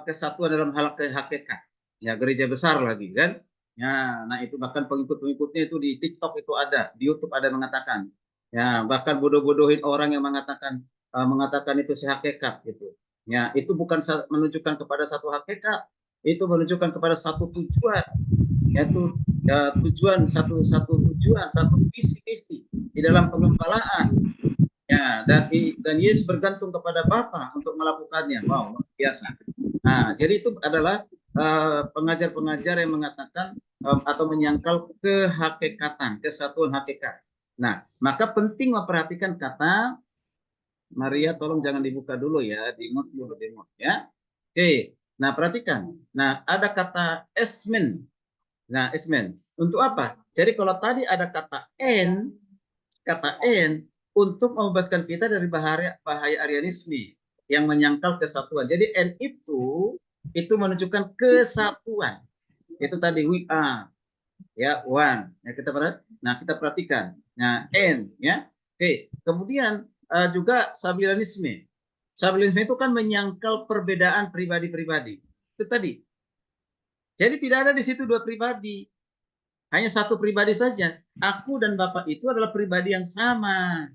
kesatuan dalam hal hakikat. Ya, gereja besar lagi kan. Ya, nah itu bahkan pengikut-pengikutnya itu di TikTok itu ada, di YouTube ada mengatakan. Ya, bahkan bodoh-bodohin orang yang mengatakan itu si hakikat gitu. Ya, itu bukan menunjukkan kepada satu hakikat, itu menunjukkan kepada satu tujuan, yaitu satu tujuan, satu visi di dalam pengembalaan. Ya, dan Yesus bergantung kepada Bapa untuk melakukannya. Wow, luar biasa. Nah, jadi itu adalah pengajar-pengajar yang mengatakan atau menyangkal kehakikatan, kesatuan hakikat. Nah, maka penting memperhatikan kata Maria, tolong jangan dibuka dulu ya, di-mute dulu, ya. Oke, nah perhatikan. Nah, ada kata esmen. Nah, esmen. Untuk apa? Jadi kalau tadi ada kata N untuk membebaskan kita dari bahaya Arianisme yang menyangkal kesatuan. Jadi N itu menunjukkan kesatuan. Itu tadi we are, ya, one. Ya, kita perhatikan. Nah, N, ya. Oke, kemudian juga Sablianisme. Sablianisme itu kan menyangkal perbedaan pribadi-pribadi. Itu tadi. Jadi tidak ada di situ dua pribadi. Hanya satu pribadi saja. Aku dan Bapak itu adalah pribadi yang sama.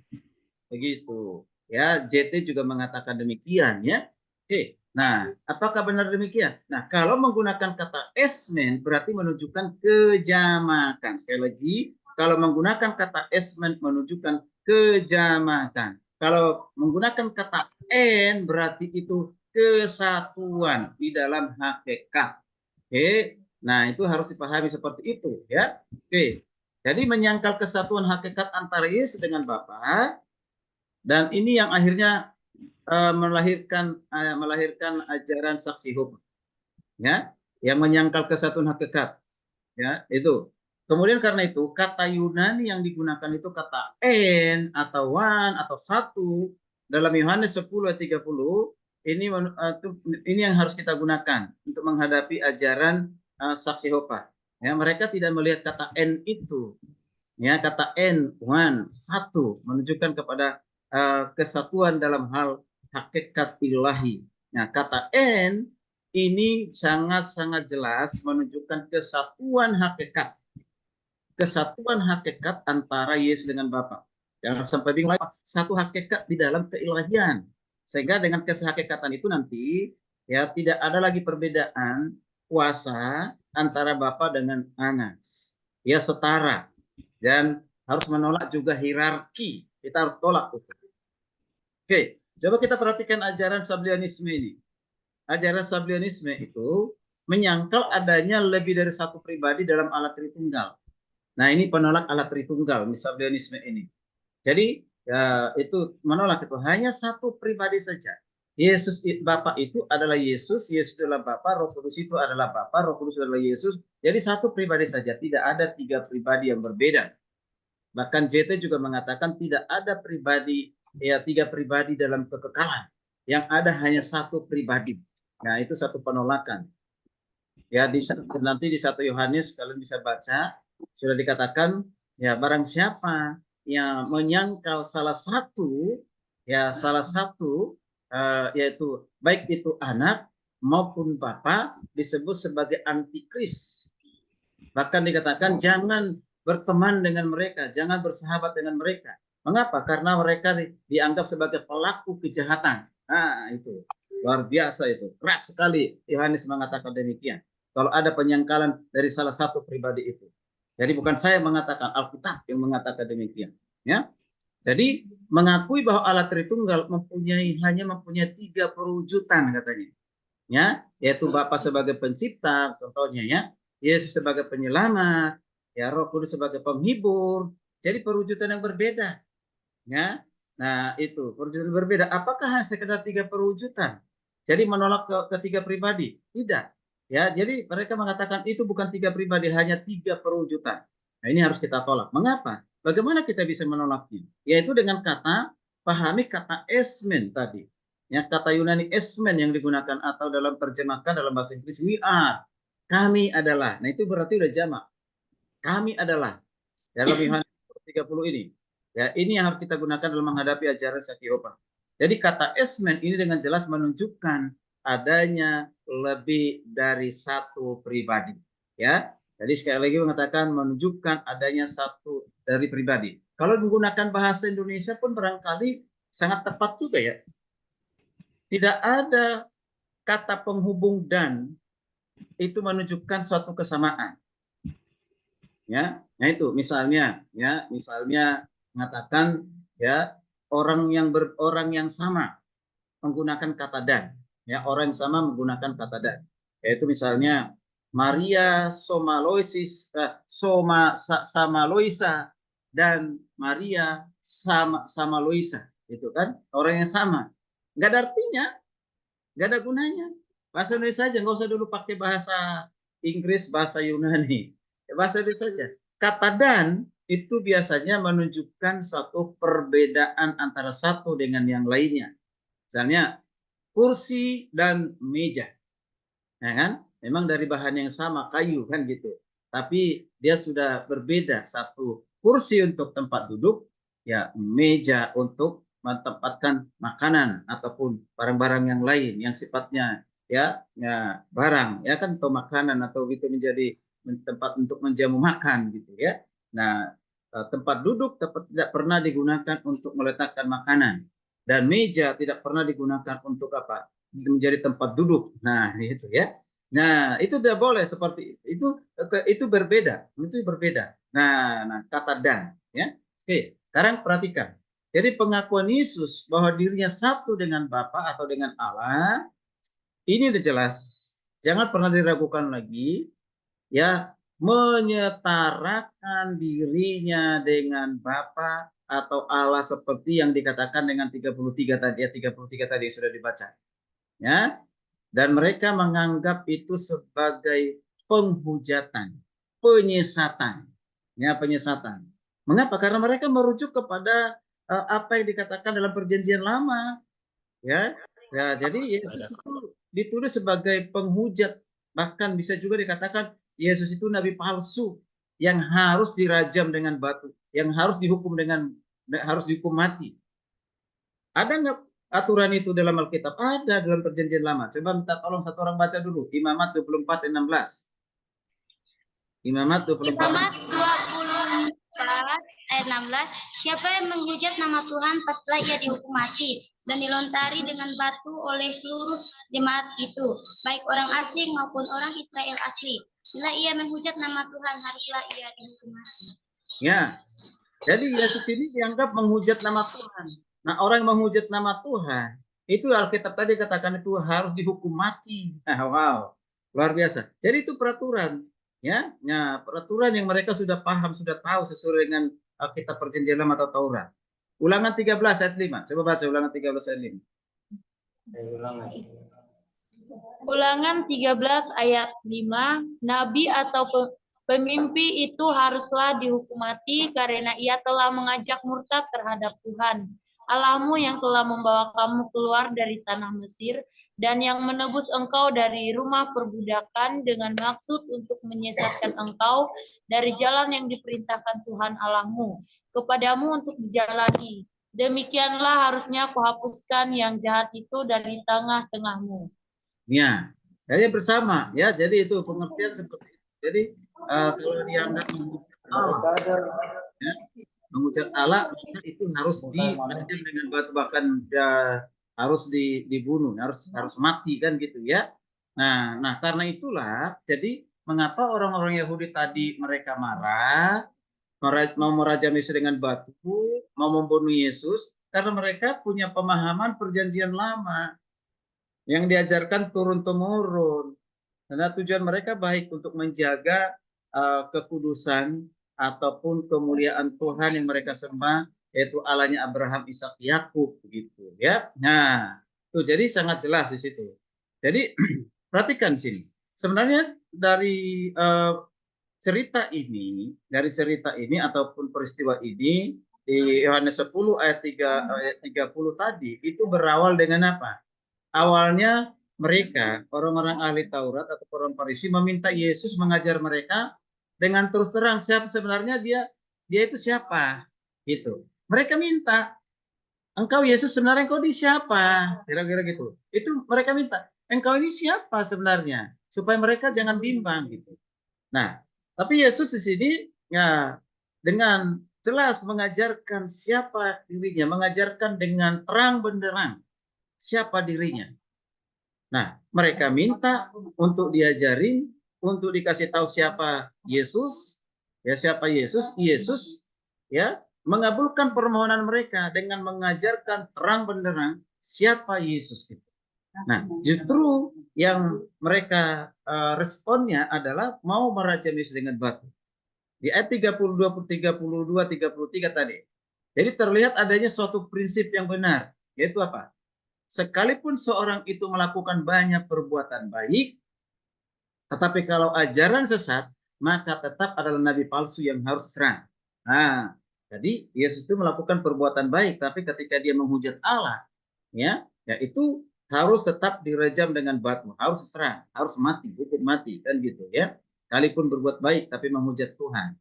Begitu. Ya, JT juga mengatakan demikian ya. Oke. Nah, apakah benar demikian? Nah, kalau menggunakan kata esmen berarti menunjukkan kejamakan. Sekali lagi, kalau menggunakan kata esmen menunjukkan kejamakan. Kalau menggunakan kata N berarti itu kesatuan di dalam hakikat. Oke. Nah, itu harus dipahami seperti itu ya. Oke. Jadi menyangkal kesatuan hakikat antara Yesus dengan Bapa, dan ini yang akhirnya melahirkan ajaran saksi Yehova, ya, yang menyangkal kesatuan hakikat, ya, itu. Kemudian karena itu kata Yunani yang digunakan itu kata en atau one atau satu dalam Yohanes 10 ayat 30, ini yang harus kita gunakan untuk menghadapi ajaran saksi Yehova. Ya, mereka tidak melihat kata en itu, ya, kata en one satu menunjukkan kepada kesatuan dalam hal hakikat ilahi. Nah, kata en ini sangat-sangat jelas menunjukkan kesatuan hakikat antara Yesus dengan Bapa. Jangan sampai bingung, satu hakikat di dalam keilahian. Sehingga dengan kesehakikatan itu nanti ya tidak ada lagi perbedaan kuasa antara Bapa dengan Anak. Ya setara, dan harus menolak juga hierarki. Kita harus tolak itu. Oke, coba kita perhatikan ajaran Sablianisme ini. Ajaran Sablianisme itu menyangkal adanya lebih dari satu pribadi dalam Allah Tritunggal. Nah, ini penolak Allah Tritunggal, Sablianisme ini. Jadi ya, itu menolak itu hanya satu pribadi saja. Yesus Bapa itu adalah Yesus, Yesus adalah Bapa, Roh Kudus itu adalah Bapa, Roh Kudus adalah Yesus. Jadi satu pribadi saja, tidak ada tiga pribadi yang berbeda. Bahkan JT juga mengatakan tidak ada tiga pribadi dalam kekekalan. Yang ada hanya satu pribadi. Nah, itu satu penolakan. Ya, nanti di 1 Yohanes kalian bisa baca, sudah dikatakan ya barang siapa yang menyangkal salah satu yaitu baik itu anak maupun Bapa disebut sebagai antikris. Bahkan dikatakan jangan berteman dengan mereka, jangan bersahabat dengan mereka. Mengapa? Karena mereka dianggap sebagai pelaku kejahatan. Nah, itu luar biasa itu. Keras sekali Yohanes mengatakan demikian. Kalau ada penyangkalan dari salah satu pribadi itu. Jadi bukan saya mengatakan, Alkitab yang mengatakan demikian. Ya. Jadi mengakui bahwa Allah Tritunggal hanya mempunyai 3 perwujudan katanya. Ya, yaitu Bapa sebagai pencipta contohnya ya. Yesus sebagai penyelamat, ya Roh Kudus sebagai penghibur. Jadi perwujudan yang berbeda. Ya. Nah, itu perwujudan berbeda. Apakah hanya sekedar 3 perwujudan? Jadi menolak ketiga pribadi? Tidak. Ya, jadi mereka mengatakan itu bukan 3 pribadi, hanya 3 perwujudan. Nah, ini harus kita tolak. Mengapa? Bagaimana kita bisa menolaknya? Yaitu dengan pahami kata esmen tadi. Ya, kata Yunani esmen yang digunakan atau dalam terjemahkan dalam bahasa Inggris we are. Kami adalah. Nah, itu berarti udah jamak. Kami adalah. Dalam Yohanes 30 ini. Ya, ini yang harus kita gunakan dalam menghadapi ajaran saksi Yehova. Jadi kata esmen ini dengan jelas menunjukkan adanya lebih dari satu pribadi. Ya, jadi sekali lagi mengatakan menunjukkan adanya satu dari pribadi. Kalau menggunakan bahasa Indonesia pun barangkali sangat tepat juga ya. Tidak ada kata penghubung dan itu menunjukkan suatu kesamaan. Ya, nah itu misalnya mengatakan ya orang yang sama menggunakan kata dan. Ya, orang yang sama menggunakan kata dan. Yaitu misalnya Maria Samaloisa dan Maria Samaloisa. Itu kan orang yang sama. Nggak ada artinya, nggak ada gunanya. Bahasa Indonesia saja, nggak usah dulu pakai bahasa Inggris, bahasa Yunani. Ya, bahasa Indonesia saja. Kata dan itu biasanya menunjukkan suatu perbedaan antara satu dengan yang lainnya. Misalnya kursi dan meja, ya kan? Memang dari bahan yang sama, kayu kan gitu. Tapi dia sudah berbeda. Satu kursi untuk tempat duduk, ya meja untuk menempatkan makanan ataupun barang-barang yang lain yang sifatnya ya barang, ya kan, atau makanan atau itu menjadi tempat untuk menjamu makan gitu ya. Nah, tempat duduk tidak pernah digunakan untuk meletakkan makanan. Dan meja tidak pernah digunakan untuk apa? Menjadi tempat duduk. Nah, itu ya. Nah, itu tidak boleh seperti itu. Itu berbeda. Itu berbeda. Nah, kata dan, ya. Oke, sekarang perhatikan. Jadi pengakuan Yesus bahwa dirinya satu dengan Bapa atau dengan Allah, ini udah jelas. Jangan pernah diragukan lagi. Ya, menyetarakan dirinya dengan Bapa atau Allah seperti yang dikatakan dengan 33 tadi, ya 33 tadi sudah dibaca. Ya. Dan mereka menganggap itu sebagai penghujatan, penyesatan. Ya, penyesatan. Mengapa? Karena mereka merujuk kepada apa yang dikatakan dalam perjanjian lama. Ya, ya, jadi Yesus itu ditulis sebagai penghujat, bahkan bisa juga dikatakan Yesus itu nabi palsu yang harus dirajam dengan batu, yang harus dihukum mati. Ada nggak aturan itu dalam Alkitab? Ada dalam perjanjian lama. Coba minta tolong satu orang baca dulu. Imamat 24 ayat 16. Imamat 24 Imamat 24 ayat 16. Siapa yang menghujat nama Tuhan pastilah ia dihukum mati dan dilontari dengan batu oleh seluruh jemaat itu, baik orang asing maupun orang Israel asli. Bila ia menghujat nama Tuhan, haruslah ia dihukum mati. Ya, jadi Yesus ini dianggap menghujat nama Tuhan. Nah, orang yang menghujat nama Tuhan, itu Alkitab tadi katakan itu harus dihukum mati. Wow, luar biasa. Jadi itu peraturan. Ya, peraturan yang mereka sudah paham, sudah tahu sesuai dengan Alkitab Perjanjian Lama atau Taurat. Ulangan 13 ayat 5. Coba baca Ulangan 13 ayat 5. Ulangan 13 ayat 5, nabi atau pemimpi itu haruslah dihukum mati karena ia telah mengajak murtad terhadap Tuhan Allahmu yang telah membawa kamu keluar dari tanah Mesir dan yang menebus engkau dari rumah perbudakan dengan maksud untuk menyesatkan engkau dari jalan yang diperintahkan Tuhan Allahmu kepadamu untuk dijalani. Demikianlah harusnya kuhapuskan yang jahat itu dari tengah-tengahmu. Ya, jadi bersama, ya. Jadi itu pengertian seperti itu. Jadi kalau dianggap menghujat Allah, ya, menghujat Allah, maka itu harus dirajam dengan batu, bahkan harus dibunuh, harus mati kan gitu ya. Nah karena itulah, jadi mengapa orang-orang Yahudi tadi mereka marah, mau merajam Yesus dengan batu, mau membunuh Yesus, karena mereka punya pemahaman perjanjian lama yang diajarkan turun-temurun. Karena tujuan mereka baik untuk menjaga kekudusan ataupun kemuliaan Tuhan yang mereka sembah, yaitu Allahnya Abraham, Ishak, Yakub, begitu ya. Nah, itu jadi sangat jelas di situ. Jadi perhatikan sini. Sebenarnya dari cerita ini ataupun peristiwa ini di Yohanes 10 ayat 30 tadi itu berawal dengan apa? Awalnya mereka, orang-orang ahli Taurat atau orang Farisi, meminta Yesus mengajar mereka dengan terus terang siapa sebenarnya dia itu siapa, gitu. Mereka minta, engkau Yesus sebenarnya engkau di siapa, kira-kira gitu. Itu mereka minta, engkau ini siapa sebenarnya, supaya mereka jangan bimbang gitu. Nah, tapi Yesus di sini ya dengan jelas mengajarkan siapa dirinya, mengajarkan dengan terang benderang siapa dirinya. Nah, mereka minta untuk diajarin, untuk dikasih tahu siapa Yesus, ya siapa Yesus, ya mengabulkan permohonan mereka dengan mengajarkan terang benderang siapa Yesus itu. Nah, justru yang mereka responnya adalah mau merajam Yesus dengan batu. Di ayat 32, 33 tadi. Jadi terlihat adanya suatu prinsip yang benar, yaitu apa? Sekalipun seorang itu melakukan banyak perbuatan baik, tetapi kalau ajaran sesat, maka tetap adalah nabi palsu yang harus serang. Nah, jadi Yesus itu melakukan perbuatan baik, tapi ketika dia menghujat Allah, ya itu harus tetap dirajam dengan batu, harus serang, harus mati, hukum mati, kan gitu ya. Sekalipun berbuat baik, tapi menghujat Tuhan.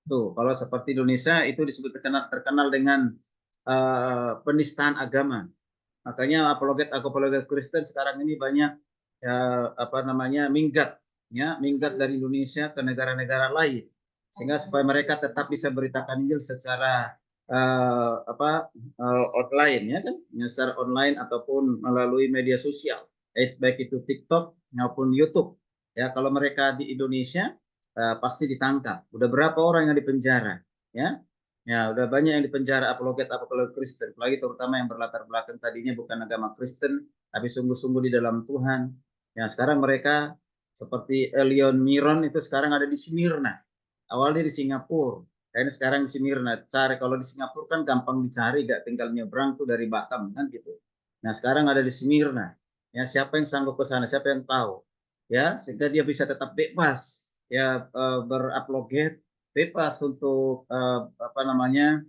Tuh, kalau seperti Indonesia itu disebut terkenal dengan penistaan agama. Makanya apologet Kristen sekarang ini banyak minggat dari Indonesia ke negara-negara lain, sehingga supaya mereka tetap bisa beritakan Injil secara online, ya kan, secara online ataupun melalui media sosial, baik itu TikTok maupun YouTube. Ya, kalau mereka di Indonesia pasti ditangkap. Udah berapa orang yang dipenjara, ya? Ya, udah banyak yang dipenjara apologet Kristen, apalagi terutama yang berlatar belakang tadinya bukan agama Kristen, tapi sungguh-sungguh di dalam Tuhan. Ya, sekarang mereka Seperti Elion Miron itu sekarang ada di Smyrna. Awalnya di Singapura, ini sekarang di Smyrna. Cari kalau di Singapura kan gampang dicari, gak tinggal nyebrang tuh dari Batam kan gitu. Nah sekarang ada di Smyrna. Ya siapa yang sanggup ke sana? Siapa yang tahu? Ya sehingga dia bisa tetap bebas ya berapologet, bebas untuk apa namanya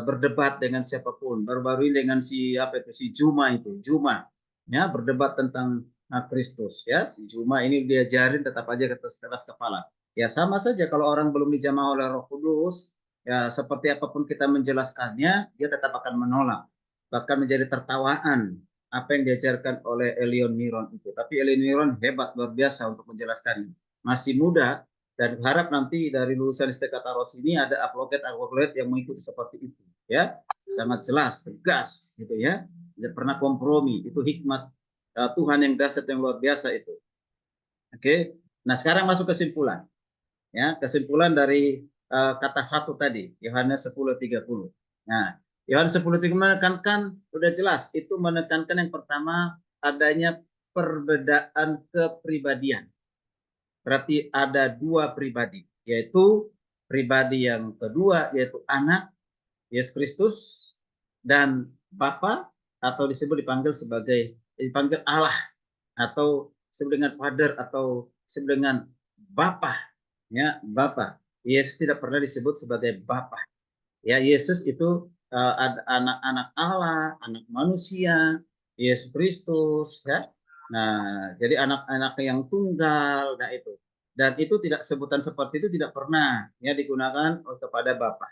berdebat dengan siapapun. Baru-baru ini dengan si apa itu si Juma itu, Juma ya berdebat tentang Kristus ya. Si Juma ini diajarin tetap aja keras kepala. Ya sama saja kalau orang belum dijamah oleh Roh Kudus, ya seperti apapun kita menjelaskannya, dia tetap akan menolak, bahkan menjadi tertawaan apa yang diajarkan oleh Elion Miron itu. Tapi Elion Miron hebat luar biasa untuk menjelaskan. Masih muda dan harap nanti dari lulusan Istekataros ini ada apologet yang mengikuti seperti itu, ya sangat jelas, tegas, gitu ya. Tidak pernah kompromi. Itu hikmat Tuhan yang dahsyat yang luar biasa itu. Oke. Nah sekarang masuk kesimpulan. Ya, kesimpulan dari kata satu tadi, Yohanes 10:30. Nah, Yohanes 10:30 menekankan, udah jelas, itu menekankan yang pertama adanya perbedaan kepribadian. Berarti ada dua pribadi, yaitu pribadi yang kedua, yaitu anak, Yesus Kristus, dan Bapa, atau dipanggil Allah, atau disebut dengan Father, atau disebut dengan Bapa. Ya, Bapa. Yesus tidak pernah disebut sebagai Bapa. Ya, Yesus itu anak-anak Allah, anak manusia, Yesus Kristus, ya. Nah, jadi anak-anak yang tunggal, nah itu. Dan itu tidak sebutan seperti itu tidak pernah ya digunakan kepada Bapa.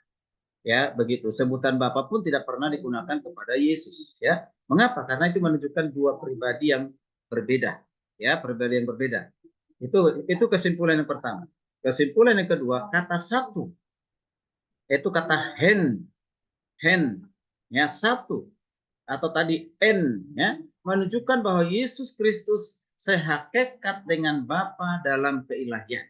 Ya, begitu. Sebutan Bapa pun tidak pernah digunakan kepada Yesus, ya. Mengapa? Karena itu menunjukkan dua pribadi yang berbeda, ya, pribadi yang berbeda. Itu kesimpulan yang pertama. Kesimpulan yang kedua, kata satu, itu kata hen, ya satu, atau tadi n, ya, menunjukkan bahwa Yesus Kristus sehakikat dengan Bapa dalam keilahian.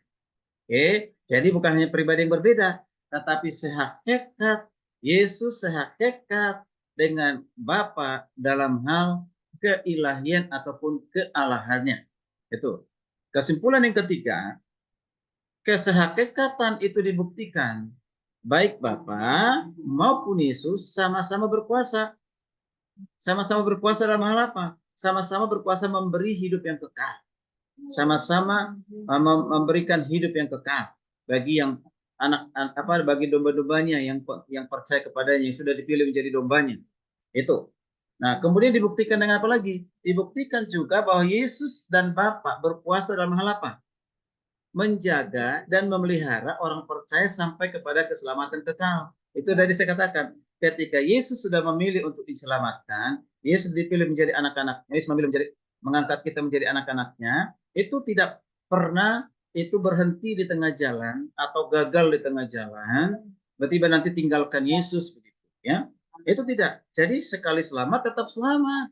Oke, jadi bukan hanya pribadi yang berbeda, tetapi sehakikat, Yesus sehakikat dengan Bapa dalam hal keilahian ataupun kealahannya. Itu. Kesimpulan yang ketiga, kesehakikatan itu dibuktikan baik Bapa maupun Yesus sama-sama berkuasa. Sama-sama berkuasa dalam hal apa? Sama-sama berkuasa memberi hidup yang kekal. Sama-sama memberikan hidup yang kekal bagi yang bagi domba-dombanya yang percaya kepadanya, yang sudah dipilih menjadi dombanya. Itu. Nah, kemudian dibuktikan dengan apa lagi? Dibuktikan juga bahwa Yesus dan Bapa berkuasa dalam hal apa? Menjaga dan memelihara orang percaya sampai kepada keselamatan kekal. Itu tadi saya katakan, ketika Yesus sudah memilih untuk diselamatkan, Yesus dipilih menjadi anak-anaknya, Yesus memilih mengangkat kita menjadi anak-anaknya, itu tidak pernah itu berhenti di tengah jalan atau gagal di tengah jalan, tiba-tiba nanti tinggalkan Yesus begitu, ya. Itu tidak. Jadi sekali selamat tetap selamat.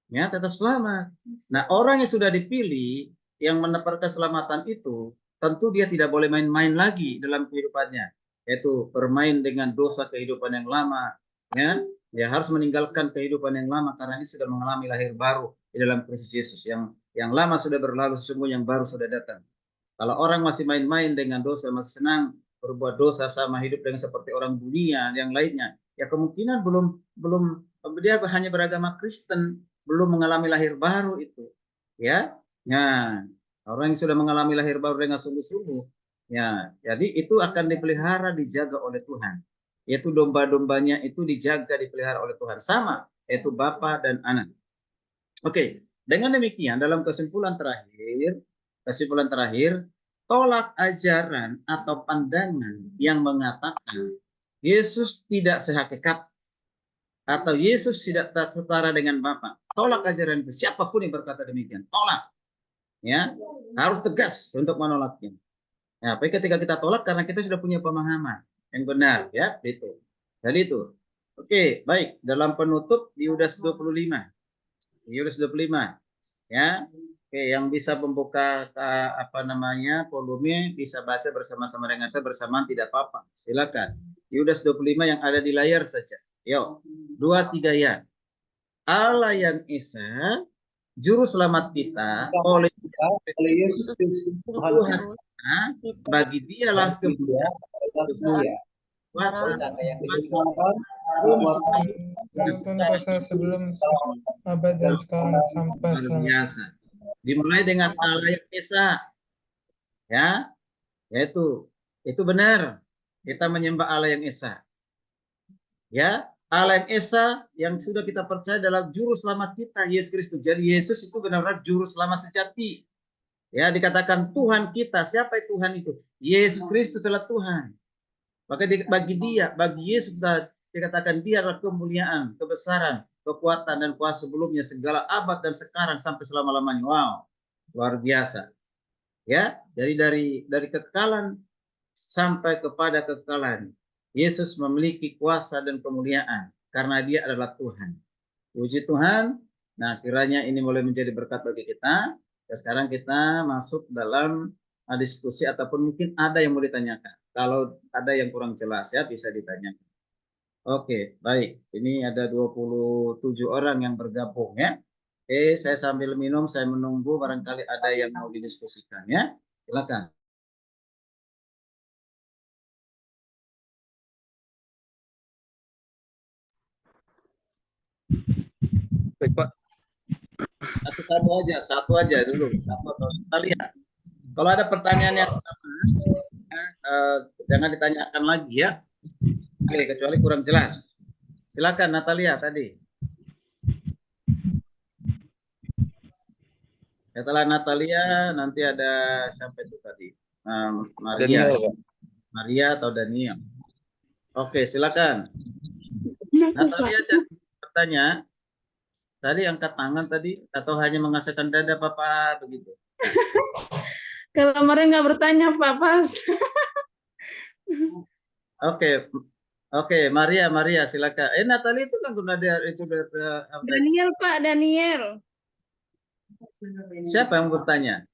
Ya, tetap selamat. Nah, orang yang sudah dipilih yang mendapat keselamatan itu, tentu dia tidak boleh main-main lagi dalam kehidupannya, yaitu bermain dengan dosa kehidupan yang lama, ya. Dia harus meninggalkan kehidupan yang lama karena dia sudah mengalami lahir baru di dalam Kristus Yesus. Yang lama sudah berlalu, sesungguhnya yang baru sudah datang. Kalau orang masih main-main dengan dosa, masih senang berbuat dosa sama hidup dengan seperti orang dunia yang lainnya, ya kemungkinan belum dia hanya beragama Kristen, belum mengalami lahir baru itu, ya. Nah, orang yang sudah mengalami lahir baru dengan sungguh-sungguh, ya, jadi itu akan dipelihara, dijaga oleh Tuhan. Yaitu domba-dombanya itu dijaga, dipelihara oleh Tuhan. Sama, yaitu Bapa dan Anak. Oke, dengan demikian dalam kesimpulan terakhir, tolak ajaran atau pandangan yang mengatakan Yesus tidak sehakikat atau Yesus tidak setara dengan Bapa. Tolak ajaran itu. Siapapun yang berkata demikian, tolak. Ya, harus tegas untuk menolaknya. Ya, tapi ketika kita tolak karena kita sudah punya pemahaman yang benar, ya, itu. Jadi itu. Oke, baik. Dalam penutup Yudas 25. Yudas 25. Ya. Oke, yang bisa membuka volume bisa baca bersama-sama dengan saya bersamaan tidak apa-apa. Silakan. Yudas 25 yang ada di layar saja. Yuk. 2, 3 ya. Allah yang Esa juru selamat kita oleh oleh Yesus Kristus Tuhan Tuhan kita, bagi dialah kemuliaan besar kuasa sebelum abad dan sekarang sampai biasa. Dimulai dengan Allah yang Esa, ya, yaitu itu benar. Kita menyembah Allah yang Esa, ya. Allah yang Esa yang sudah kita percaya adalah juru selamat kita, Yesus Kristus. Jadi Yesus itu benar-benar juru selamat sejati. Ya, dikatakan Tuhan kita. Siapa Tuhan itu? Yesus Kristus adalah Tuhan. Maka bagi Yesus dikatakan dia adalah kemuliaan, kebesaran, kekuatan dan kuasa sebelumnya segala abad dan sekarang sampai selama-lamanya. Wow, luar biasa. Ya, jadi dari kekekalan sampai kepada kekekalan. Yesus memiliki kuasa dan kemuliaan karena dia adalah Tuhan. Puji Tuhan. Nah, kiranya ini boleh menjadi berkat bagi kita. Ya, sekarang kita masuk dalam diskusi ataupun mungkin ada yang mau ditanyakan. Kalau ada yang kurang jelas ya bisa ditanyakan. Oke, baik. Ini ada 27 orang yang bergabung ya. Oke, saya sambil minum, saya menunggu barangkali ada yang mau didiskusikan ya. Silakan. Baik, Pak. Satu aja dulu. Kita lihat. Kalau ada pertanyaan yang sama, jangan ditanyakan lagi ya. Oke, kecuali kurang jelas. Silakan Natalia tadi. Setelah Natalia nanti ada siapa itu tadi? Maria. Daniel, Pak. Maria atau Daniel. Oke, silakan. Natalia bertanya. Tadi angkat tangan tadi atau hanya mengasahkan dada Papa begitu? Kalau kemarin nggak bertanya Pak pas. Oke, Maria silakan. Natalia itu kan itu Daniel Pak, Daniel. Siapa yang bertanya?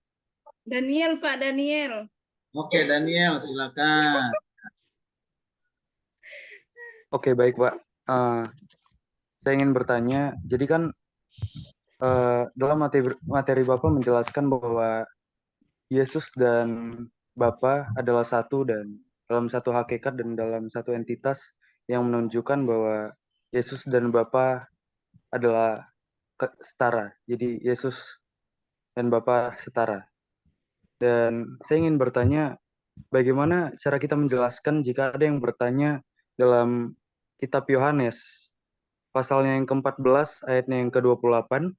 Daniel Pak, Daniel. Oke, Daniel silakan. Oke, baik Pak. Saya ingin bertanya, jadi kan dalam materi Bapak menjelaskan bahwa Yesus dan Bapa adalah satu dan dalam satu hakikat dan dalam satu entitas yang menunjukkan bahwa Yesus dan Bapa adalah setara. Jadi Yesus dan Bapa setara. Dan saya ingin bertanya, bagaimana cara kita menjelaskan jika ada yang bertanya dalam kitab Yohanes pasalnya yang ke-14 ayatnya yang ke-28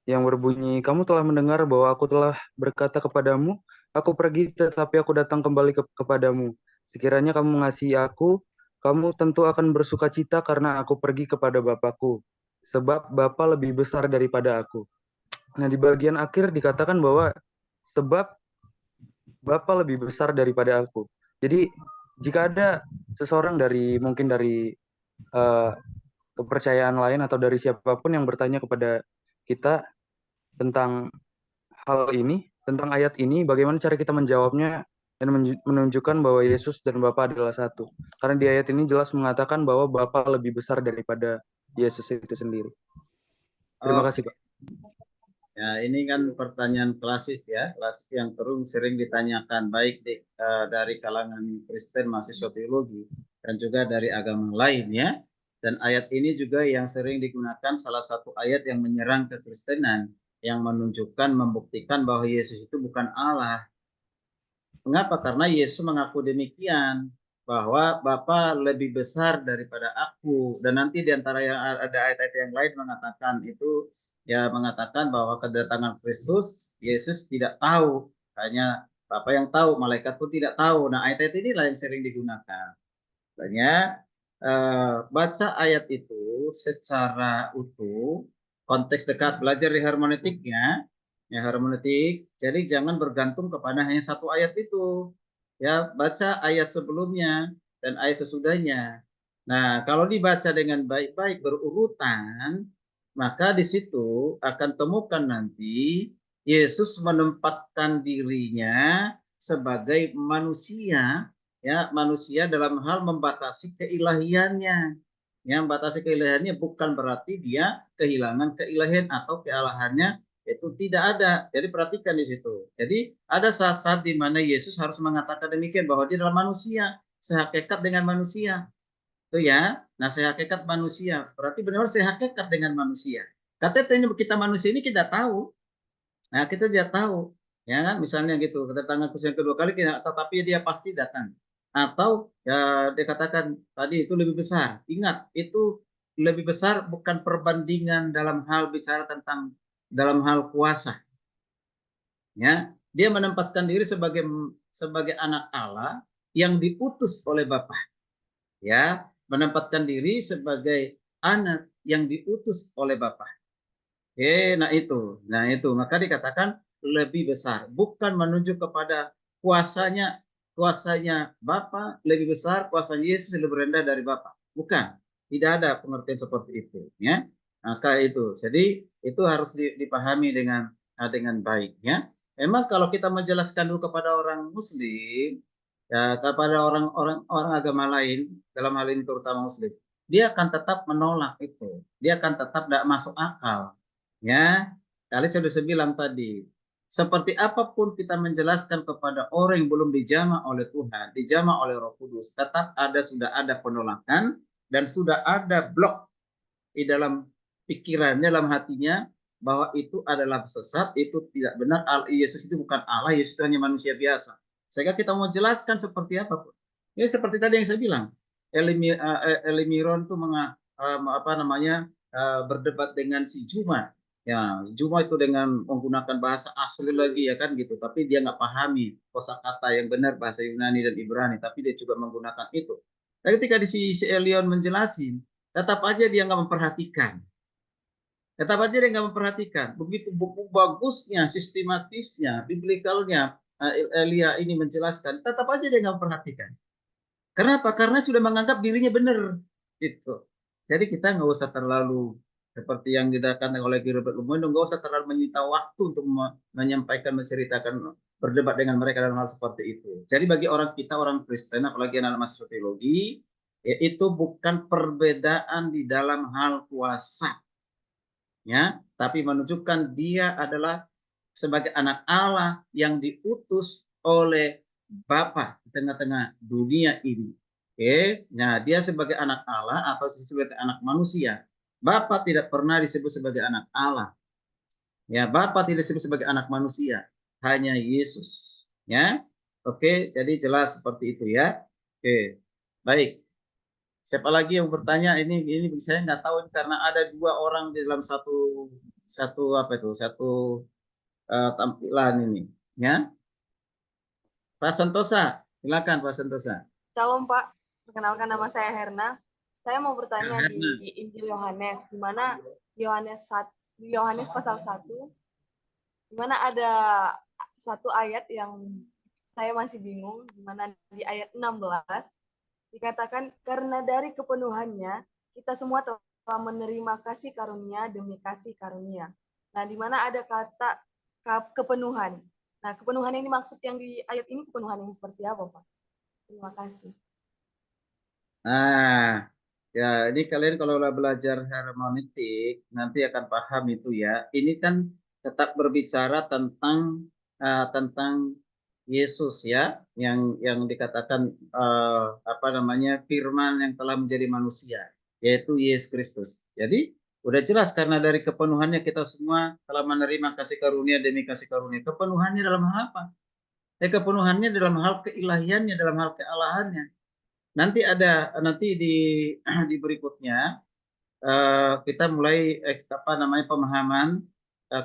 yang berbunyi, kamu telah mendengar bahwa aku telah berkata kepadamu, aku pergi tetapi aku datang kembali kepadamu. Sekiranya kamu mengasihi aku, kamu tentu akan bersuka cita karena aku pergi kepada Bapakku, sebab Bapa lebih besar daripada aku. Nah, di bagian akhir dikatakan bahwa sebab Bapa lebih besar daripada aku. Jadi jika ada seseorang mungkin dari kepercayaan lain atau dari siapapun yang bertanya kepada kita tentang hal ini, tentang ayat ini, bagaimana cara kita menjawabnya dan menunjukkan bahwa Yesus dan Bapa adalah satu. Karena di ayat ini jelas mengatakan bahwa Bapa lebih besar daripada Yesus itu sendiri. Terima kasih, Pak. Ya, ini kan pertanyaan klasik ya, klasik yang sering ditanyakan baik dari kalangan Kristen mahasiswa teologi dan juga dari agama lain ya. Dan ayat ini juga yang sering digunakan salah satu ayat yang menyerang kekristenan, yang menunjukkan, membuktikan bahwa Yesus itu bukan Allah. Mengapa? Karena Yesus mengaku demikian, bahwa Bapa lebih besar daripada aku. Dan nanti di antara yang ada ayat-ayat yang lain mengatakan itu, ya mengatakan bahwa kedatangan Kristus, Yesus tidak tahu. Hanya Bapa yang tahu, malaikat pun tidak tahu. Nah, ayat-ayat inilah yang sering digunakan. Makanya baca ayat itu secara utuh, konteks dekat, belajar di hermeneutiknya, ya hermeneutik. Jadi jangan bergantung kepada hanya satu ayat itu. Ya, baca ayat sebelumnya dan ayat sesudahnya. Nah, kalau dibaca dengan baik-baik berurutan, maka di situ akan temukan nanti Yesus menempatkan dirinya sebagai manusia, ya manusia dalam hal membatasi keilahiannya. Yang membatasi keilahiannya bukan berarti dia kehilangan keilahian atau kealahannya itu tidak ada. Jadi perhatikan di situ. Jadi ada saat-saat di mana Yesus harus mengatakan demikian bahwa dia adalah manusia, sehakikat dengan manusia. Itu ya. Nah, sehakikat manusia. Berarti benar-benar sehakikat dengan manusia. Katanya kita manusia ini kita tahu. Nah, kita tidak tahu. Ya kan? Misalnya gitu, kedatangan Kristus yang kedua kali, tetapi dia pasti datang. Atau ya dikatakan tadi itu lebih besar. Ingat, itu lebih besar bukan perbandingan dalam hal bicara tentang dalam hal kuasa. Ya, dia menempatkan diri sebagai anak Allah yang diutus oleh Bapa. Ya, menempatkan diri sebagai anak yang diutus oleh Bapa. Nah itu, maka dikatakan lebih besar, bukan menunjuk kepada kuasanya Bapa lebih besar, kuasanya Yesus lebih rendah dari Bapa. Bukan, tidak ada pengertian seperti itu, ya. Maka itu, jadi itu harus dipahami dengan baik, ya. Memang kalau kita menjelaskan dulu kepada orang Muslim, ya, kepada orang agama lain, dalam hal ini terutama Muslim, dia akan tetap menolak itu, dia akan tetap tidak masuk akal. Ya, kali saya sudah bilang tadi, seperti apapun kita menjelaskan kepada orang yang belum dijamah oleh Tuhan, dijamah oleh Roh Kudus, tetap sudah ada penolakan dan sudah ada blok di dalam pikirannya, dalam hatinya bahwa itu adalah sesat, itu tidak benar. Yesus itu bukan Allah, Yesus itu hanya manusia biasa. Sehingga kita mau jelaskan seperti apa? Ya seperti tadi yang saya bilang, Elimiron itu berdebat dengan si Juma. Ya, Juma itu dengan menggunakan bahasa asli lagi ya kan gitu, tapi dia nggak pahami kosakata yang benar bahasa Yunani dan Ibrani, tapi dia juga menggunakan itu. Dan ketika si Elion menjelasin, tetap aja dia nggak memperhatikan. Tetap aja dia nggak memperhatikan. Begitu bagusnya, sistematisnya, biblikalnya Elia ini menjelaskan, tetap aja dia nggak memperhatikan. Kenapa? Karena sudah menganggap dirinya benar. Gitu. Jadi kita nggak usah terlalu seperti yang dikatakan oleh Gilbert Lumondo, nggak usah terlalu menyita waktu untuk menyampaikan, menceritakan, berdebat dengan mereka dalam hal seperti itu. Jadi bagi orang kita, orang Kristen, apalagi anak mahasiswa teologi, ya, itu bukan perbedaan di dalam hal kuasa, ya, tapi menunjukkan dia adalah sebagai anak Allah yang diutus oleh Bapa di tengah-tengah dunia ini. Nah dia sebagai anak Allah atau sebagai anak manusia. Bapa tidak pernah disebut sebagai anak Allah. Ya, Bapa tidak disebut sebagai anak manusia, hanya Yesus. Ya, jadi jelas seperti itu ya. Baik. Siapa lagi yang bertanya? Ini saya nggak tahu karena ada dua orang di dalam satu tampilan ini. Ya, Pak Santosa, silakan Pak Santosa. Shalom Pak, perkenalkan nama saya Herna. Saya mau bertanya di Injil Yohanes, di mana Yohanes pasal 1, di mana ada satu ayat yang saya masih bingung, di mana di ayat 16 dikatakan karena dari kepenuhannya kita semua telah menerima kasih karunia demi kasih karunia. Nah, di mana ada kata kepenuhan. Nah, kepenuhan ini maksud yang di ayat ini kepenuhan yang seperti apa, Pak? Terima kasih. Nah, ya ini kalian kalau belajar hermeneutik nanti akan paham itu ya. Ini kan tetap berbicara tentang Yesus ya, yang dikatakan firman yang telah menjadi manusia, yaitu Yesus Kristus. Jadi udah jelas karena dari kepenuhannya kita semua telah menerima kasih karunia demi kasih karunia. Kepenuhannya dalam hal apa? Kepenuhannya dalam hal keilahiannya, dalam hal kealahannya. Nanti di berikutnya kita mulai pemahaman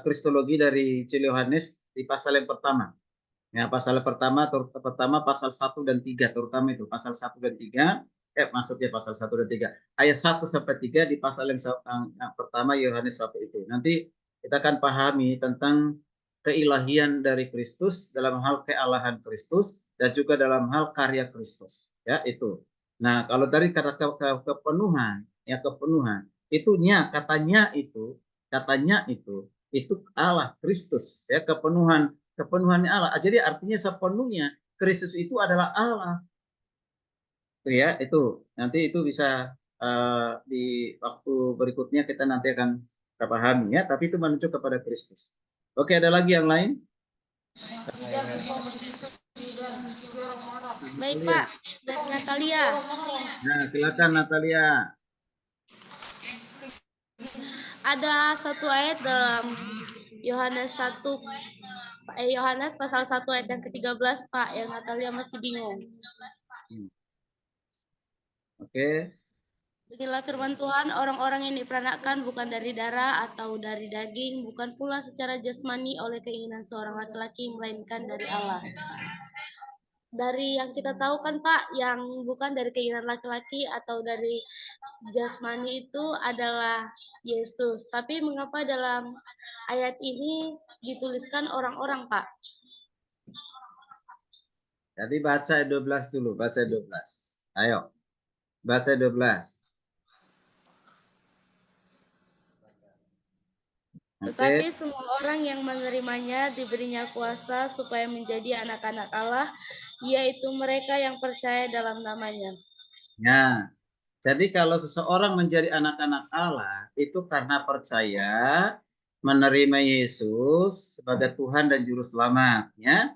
kristologi dari Injil Yohanes di pasal yang pertama. Ya, pasal pertama pasal 1 dan 3 terutama itu pasal 1 dan 3 maksudnya pasal 1 dan 3 ayat 1 sampai 3 di pasal yang pertama Yohanes 1 itu. Nanti kita akan pahami tentang keilahian dari Kristus dalam hal kealahan Kristus dan juga dalam hal karya Kristus. Ya, itu. Nah, kalau dari kata kepenuhan, ya kepenuhan, katanya itu Allah Kristus, ya kepenuhannya Allah. Jadi artinya sepenuhnya Kristus itu adalah Allah. Itu ya, itu. Nanti itu bisa di waktu berikutnya kita nanti akan pahami ya, tapi itu menunjuk kepada Kristus. Oke, ada lagi yang lain? Baik Pak, dari Natalia. Nah, silakan Natalia. Ada satu ayat dalam Yohanes pasal 1 ayat yang ke-13 Pak, yang Natalia masih bingung. Oke. Beginilah firman Tuhan, orang-orang yang diperanakkan bukan dari darah atau dari daging, bukan pula secara jasmani oleh keinginan seorang laki-laki, melainkan dari Allah. Dari yang kita tahu kan Pak, yang bukan dari keinginan laki-laki atau dari jasmani itu adalah Yesus. Tapi mengapa dalam ayat ini dituliskan orang-orang Pak? Jadi baca 12 dulu, baca 12. Ayo, baca 12. Tetapi semua orang yang menerimanya diberinya kuasa supaya menjadi anak-anak Allah, yaitu mereka yang percaya dalam namanya. Ya, jadi kalau seseorang menjadi anak-anak Allah, itu karena percaya menerima Yesus sebagai Tuhan dan Juru Selamat. Ya.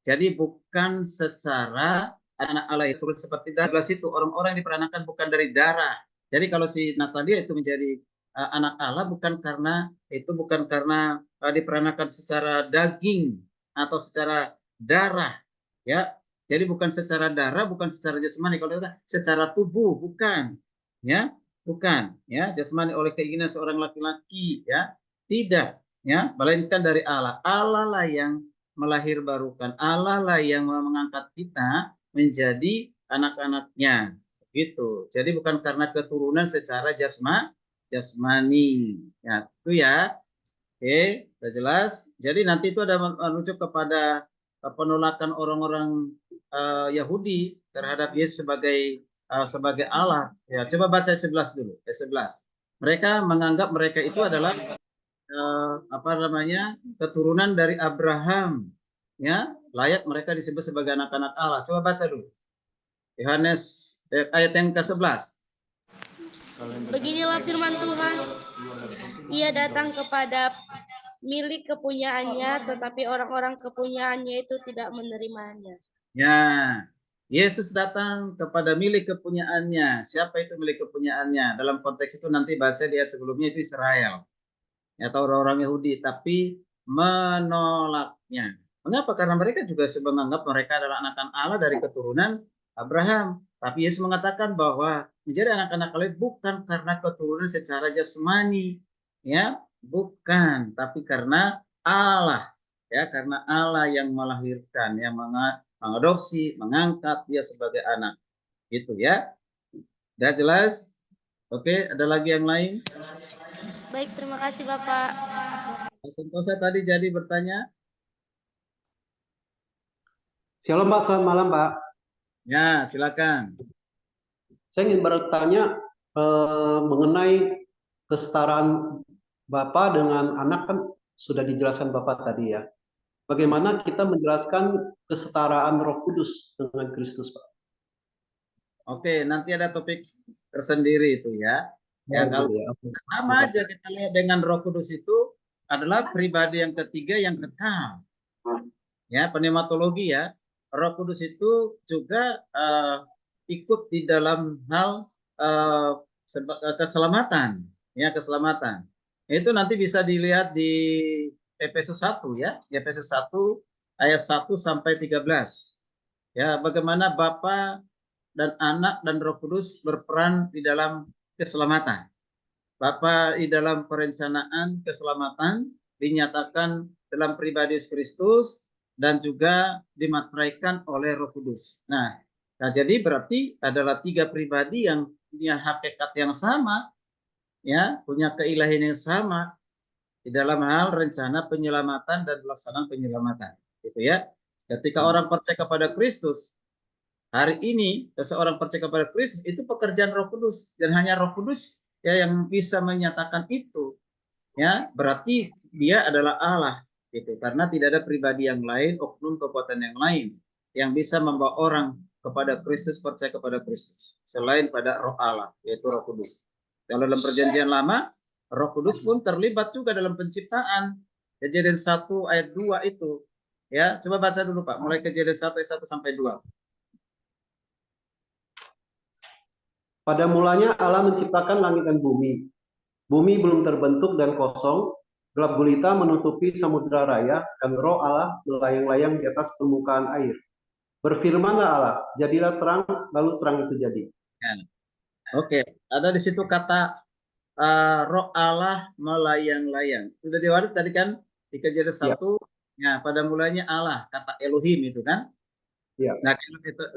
Jadi bukan secara anak Allah itu seperti darah itu, orang-orang yang diperanakan bukan dari darah. Jadi kalau si Natalia itu menjadi anak Allah bukan karena diperanakan secara daging atau secara darah, ya. Jadi bukan secara darah, bukan secara jasmani. Kalau secara tubuh bukan, ya, bukan, ya, jasmani oleh keinginan seorang laki-laki, ya, tidak, ya, melainkan dari Allah. Allah lah yang melahirbarukan, Allah lah yang mengangkat kita menjadi anak-anaknya, gitu. Jadi bukan karena keturunan secara jasmani, ya, itu ya. Oke, sudah jelas. Jadi nanti itu ada merujuk kepada penolakan orang-orang Yahudi terhadap Yesus sebagai Allah. Ya, coba baca 11 dulu, 11. Mereka menganggap mereka itu adalah keturunan dari Abraham, ya, layak mereka disebut sebagai anak-anak Allah. Coba baca dulu Yohanes ayat yang ke-11. Beginilah firman Tuhan, ia datang kepada milik kepunyaannya, tetapi orang-orang kepunyaannya itu tidak menerimanya. Ya, Yesus datang kepada milik kepunyaannya. Siapa itu milik kepunyaannya? Dalam konteks itu nanti baca di ayat sebelumnya itu Israel, atau orang-orang Yahudi, tapi menolaknya. Mengapa? Karena mereka juga menganggap mereka adalah anak-anak Allah dari keturunan Abraham. Tapi Yesus mengatakan bahwa menjadi anak-anak Allah bukan karena keturunan secara jasmani, ya, bukan, tapi karena Allah, ya, karena Allah yang melahirkan, yang mengadopsi, mengangkat dia sebagai anak, gitu ya. Sudah jelas? Oke, ada lagi yang lain? Baik, terima kasih Bapak. Sentosa tadi jadi bertanya. Shalom Pak, selamat malam Pak. Ya, silakan. Saya ingin bertanya mengenai kesetaraan Bapak dengan anak, kan sudah dijelaskan Bapak tadi ya. Bagaimana kita menjelaskan kesetaraan Roh Kudus dengan Kristus, Pak? Oke, nanti ada topik tersendiri itu ya. Ya, kalau sama aja kita lihat dengan Roh Kudus itu adalah pribadi yang ketiga yang kekal. Ya, pneumatologi ya. Roh Kudus itu juga ikut di dalam hal keselamatan, ya, keselamatan. Itu nanti bisa dilihat di Efesus 1 ya, Efesus 1 ayat 1 sampai 13. Ya, bagaimana Bapa dan Anak dan Roh Kudus berperan di dalam keselamatan. Bapa di dalam perencanaan keselamatan dinyatakan dalam pribadi Yesus Kristus dan juga dimateraikan oleh Roh Kudus. Nah, jadi berarti adalah tiga pribadi yang punya hakikat yang sama, ya, punya keilahian yang sama di dalam hal rencana penyelamatan dan pelaksanaan penyelamatan, gitu ya. Ketika orang percaya kepada Kristus, hari ini seseorang percaya kepada Kristus itu pekerjaan Roh Kudus, dan hanya Roh Kudus ya yang bisa menyatakan itu, ya, berarti dia adalah Allah, gitu. Karena tidak ada pribadi yang lain, oknum kekuatan yang lain yang bisa membawa orang kepada Kristus, percaya kepada Kristus, selain pada Roh Allah, yaitu Roh Kudus. Kalau dalam Perjanjian Lama, Roh Kudus pun terlibat juga dalam penciptaan. Kejadian 1 ayat 2 itu. Ya, coba baca dulu Pak, mulai Kejadian 1 ayat 1 sampai 2. Pada mulanya Allah menciptakan langit dan bumi. Bumi belum terbentuk dan kosong, gelap gulita menutupi samudera raya, dan Roh Allah melayang-layang di atas permukaan air. Berfirmanlah Allah, jadilah terang, lalu terang itu jadi. Ya. Oke, ada di situ kata Roh Allah melayang-layang. Sudah diwaris tadi kan di Kejadian 1, ya, pada mulanya Allah, kata Elohim itu kan. Ya. Nah,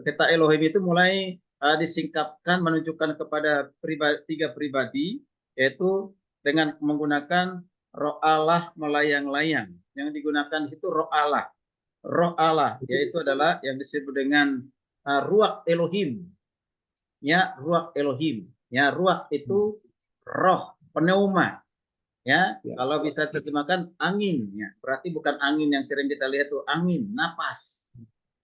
kata Elohim itu mulai disingkapkan menunjukkan kepada tiga pribadi, yaitu dengan menggunakan Roh Allah melayang-layang. Yang digunakan di situ Roh Allah. Roh Allah, yaitu adalah yang disebut dengan Ruach Elohim. Ya, Ruach Elohim. Ya, Ruach itu roh, pneuma. Ya, kalau bisa terjemahkan angin. Ya, berarti bukan angin yang sering kita lihat itu, angin, napas.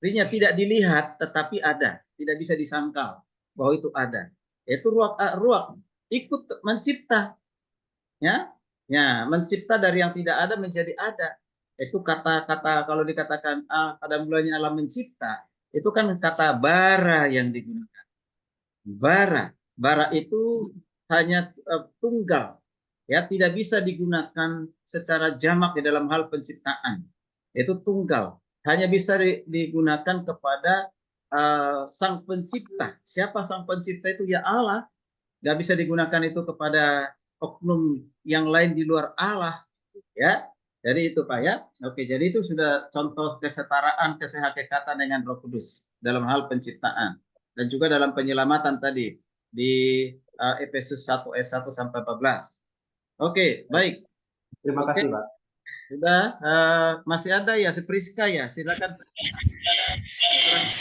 Artinya tidak dilihat, tetapi ada. Tidak bisa disangkal bahwa itu ada. Yaitu Ruach ikut mencipta. Ya, mencipta dari yang tidak ada menjadi ada. Itu kata-kata kalau dikatakan pada mulanya Allah mencipta, itu kan kata bara yang digunakan. Bara itu hanya tunggal, ya, tidak bisa digunakan secara jamak di dalam hal penciptaan. Itu tunggal, hanya bisa digunakan kepada sang pencipta. Siapa sang pencipta itu? Ya Allah. Nggak bisa digunakan itu kepada oknum yang lain di luar Allah, ya. Jadi itu Pak ya. Oke, jadi itu sudah contoh kesetaraan, kesehakikatan dengan Roh Kudus dalam hal penciptaan dan juga dalam penyelamatan tadi di Efesus 1 ayat 1 sampai 14. Oke, baik. Terima kasih, Pak. Sudah masih ada ya si Priska ya, silakan.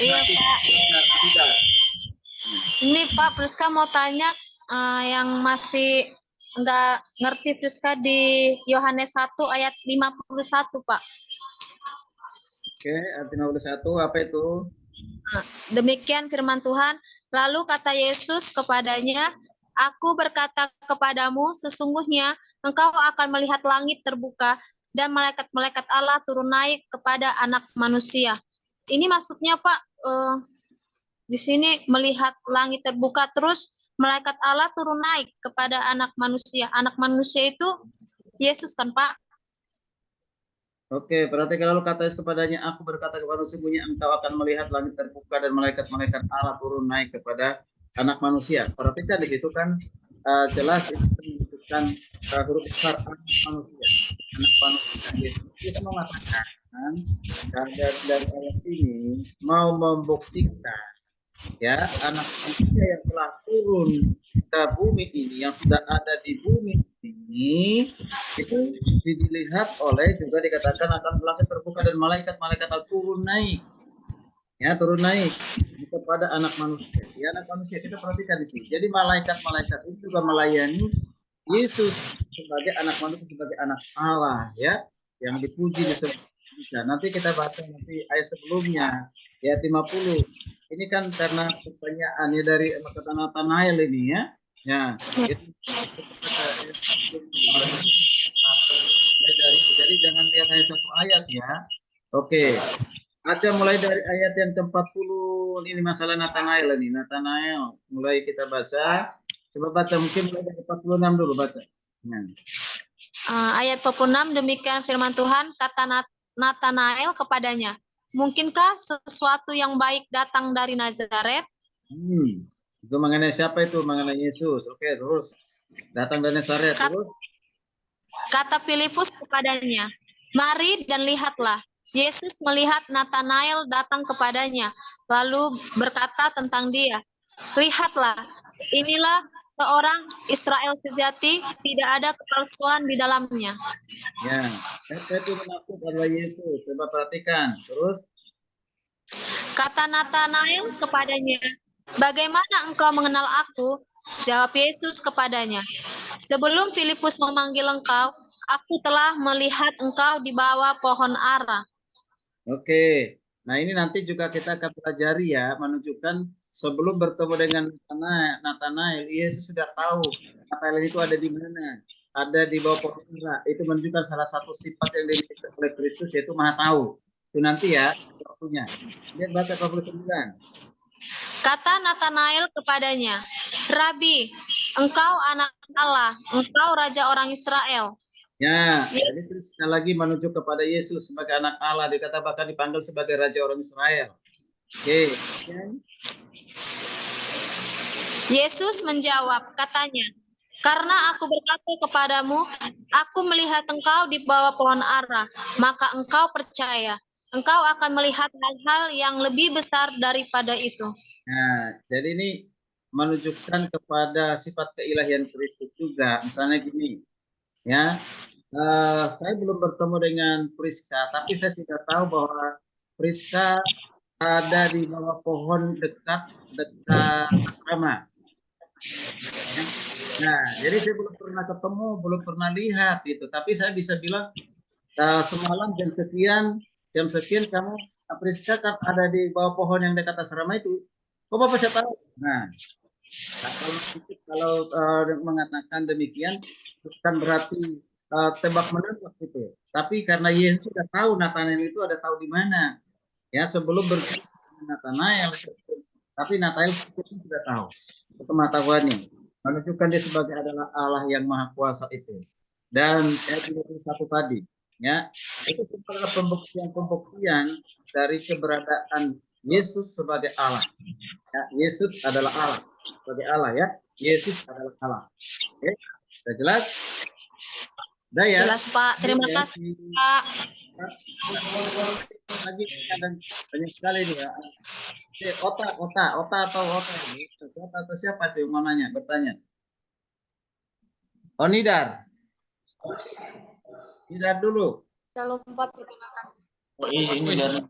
Iya Pak. Ini Pak, Priska mau tanya yang masih nggak ngerti Priska di Yohanes 1 ayat 51 Pak. Oke, ayat 51 apa itu? Demikian firman Tuhan. Lalu kata Yesus kepadanya, Aku berkata kepadamu, sesungguhnya engkau akan melihat langit terbuka dan malaikat-malaikat Allah turun naik kepada anak manusia. Ini maksudnya Pak, di sini melihat langit terbuka terus malaikat Allah turun naik kepada anak manusia. Anak manusia itu Yesus kan Pak? Oke, berarti kalau kata Yesus kepadanya, aku berkata kepada sesungguhnya engkau akan melihat langit terbuka dan malaikat-malaikat Allah turun naik kepada anak manusia. Perhatikan di situ kan jelas itu menunjukkan huruf besar anak manusia. Anak manusia. Yesus mengatakan dari ayat ini mau membuktikan ya anak manusia yang telah turun ke bumi ini, yang sudah ada di bumi ini, itu dilihat oleh juga dikatakan akan langit terbuka dan malaikat-malaikat turun naik, ya turun naik kepada anak manusia. Ya anak manusia, kita perhatikan di sini. Jadi malaikat-malaikat itu juga melayani Yesus sebagai anak manusia, sebagai anak Allah, ya yang dipuji disebutkan. Nanti kita baca nanti ayat sebelumnya, ayat 50. Ini kan karena pertanyaannya dari kata Nathanael ini ya. Ya, itu jadi jangan lihat hanya satu ayat ya. Oke. Baca mulai dari ayat yang ke-40. Ini masalah Nathanael ini. Nathanael, mulai kita baca. Coba baca mungkin mulai dari 46 dulu baca. Ya. Ayat 46, demikian firman Tuhan, kata Nathanael kepadanya, mungkinkah sesuatu yang baik datang dari Nazaret? Itu mengenai siapa itu? Mengenai Yesus. Oke, terus. Datang dari Nazaret. Terus. Kata Filipus kepadanya, mari dan lihatlah. Yesus melihat Nathanael datang kepadanya, lalu berkata tentang dia, lihatlah, inilah seorang Israel sejati, tidak ada kepalsuan di dalamnya. Ya, siapa itu mengaku adalah Yesus? Coba perhatikan. Terus. Kata Nathanael kepadanya, bagaimana engkau mengenal aku? Jawab Yesus kepadanya, sebelum Filipus memanggil engkau, aku telah melihat engkau di bawah pohon ara. Oke, Nah, ini nanti juga kita akan pelajari ya, menunjukkan sebelum bertemu dengan Nathanael, Yesus sudah tahu Nathanael itu ada di mana. Ada di bawah pohon ara. Itu menunjukkan salah satu sifat yang dimiliki oleh Kristus, yaitu Maha Tahu. Itu nanti ya waktunya. Lihat baca 29. Kata Nathanael kepadanya, Rabi, engkau anak Allah, engkau raja orang Israel. Ya, jadi terus sekali lagi menuju kepada Yesus sebagai anak Allah, dikata bahkan dipanggil sebagai raja orang Israel. Oke. Yesus menjawab, katanya, karena aku berkata kepadamu, aku melihat engkau di bawah pohon ara, maka engkau percaya. Engkau akan melihat hal-hal yang lebih besar daripada itu. Nah, jadi ini menunjukkan kepada sifat keilahian Kristus juga. Misalnya gini, ya, saya belum bertemu dengan Priska, tapi saya sudah tahu bahwa Priska ada di bawah pohon dekat asrama. Ya. Nah, jadi saya belum pernah ketemu, belum pernah lihat itu, tapi saya bisa bilang semalam jam sekian kamu Priska kan ada di bawah pohon yang dekat asrama itu. Kok Bapak saya tahu? Nah, kalau mengatakan demikian bukan berarti tebak menebak gitu. Tapi karena Yesus sudah tahu Nathanael itu ada tahu di mana. Ya, sebelum berjumpa dengan Nathanael, tapi Nathanael sudah tahu. Itu pengetahuannya. Menunjukkan dia sebagai adalah Allah yang Maha Kuasa itu. Dan ayat 21 tadi, ya, itu adalah pembuktian dari keberadaan Yesus sebagai Allah. Ya, Yesus adalah Allah. Sebagai Allah ya. Yesus adalah Allah. Oke, sudah jelas? Sudah ya? Jelas, Pak. Terima kasih, Pak. Lagi banyak sekali nih ya. Ota atau siapa tuh yang mau nanya, bertanya? Oh, Nidar. Nidar dulu. Shalom Pak, perkenalkan. Oh, Nidar.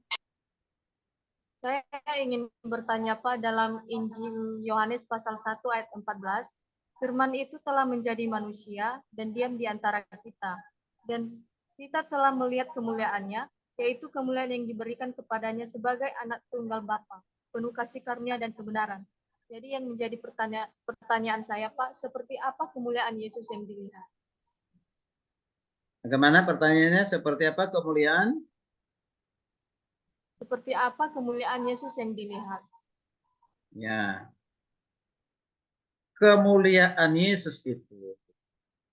Saya ingin bertanya Pak, dalam Injil Yohanes pasal 1 ayat 14, firman itu telah menjadi manusia dan diam di antara kita. Dan kita telah melihat kemuliaannya, yaitu kemuliaan yang diberikan kepadanya sebagai anak tunggal Bapa, penuh kasih karunia dan kebenaran. Jadi yang menjadi pertanyaan saya Pak, seperti apa kemuliaan Yesus yang dilihat? Bagaimana pertanyaannya? Seperti apa kemuliaan? Seperti apa kemuliaan Yesus yang dilihat? Ya. Kemuliaan Yesus itu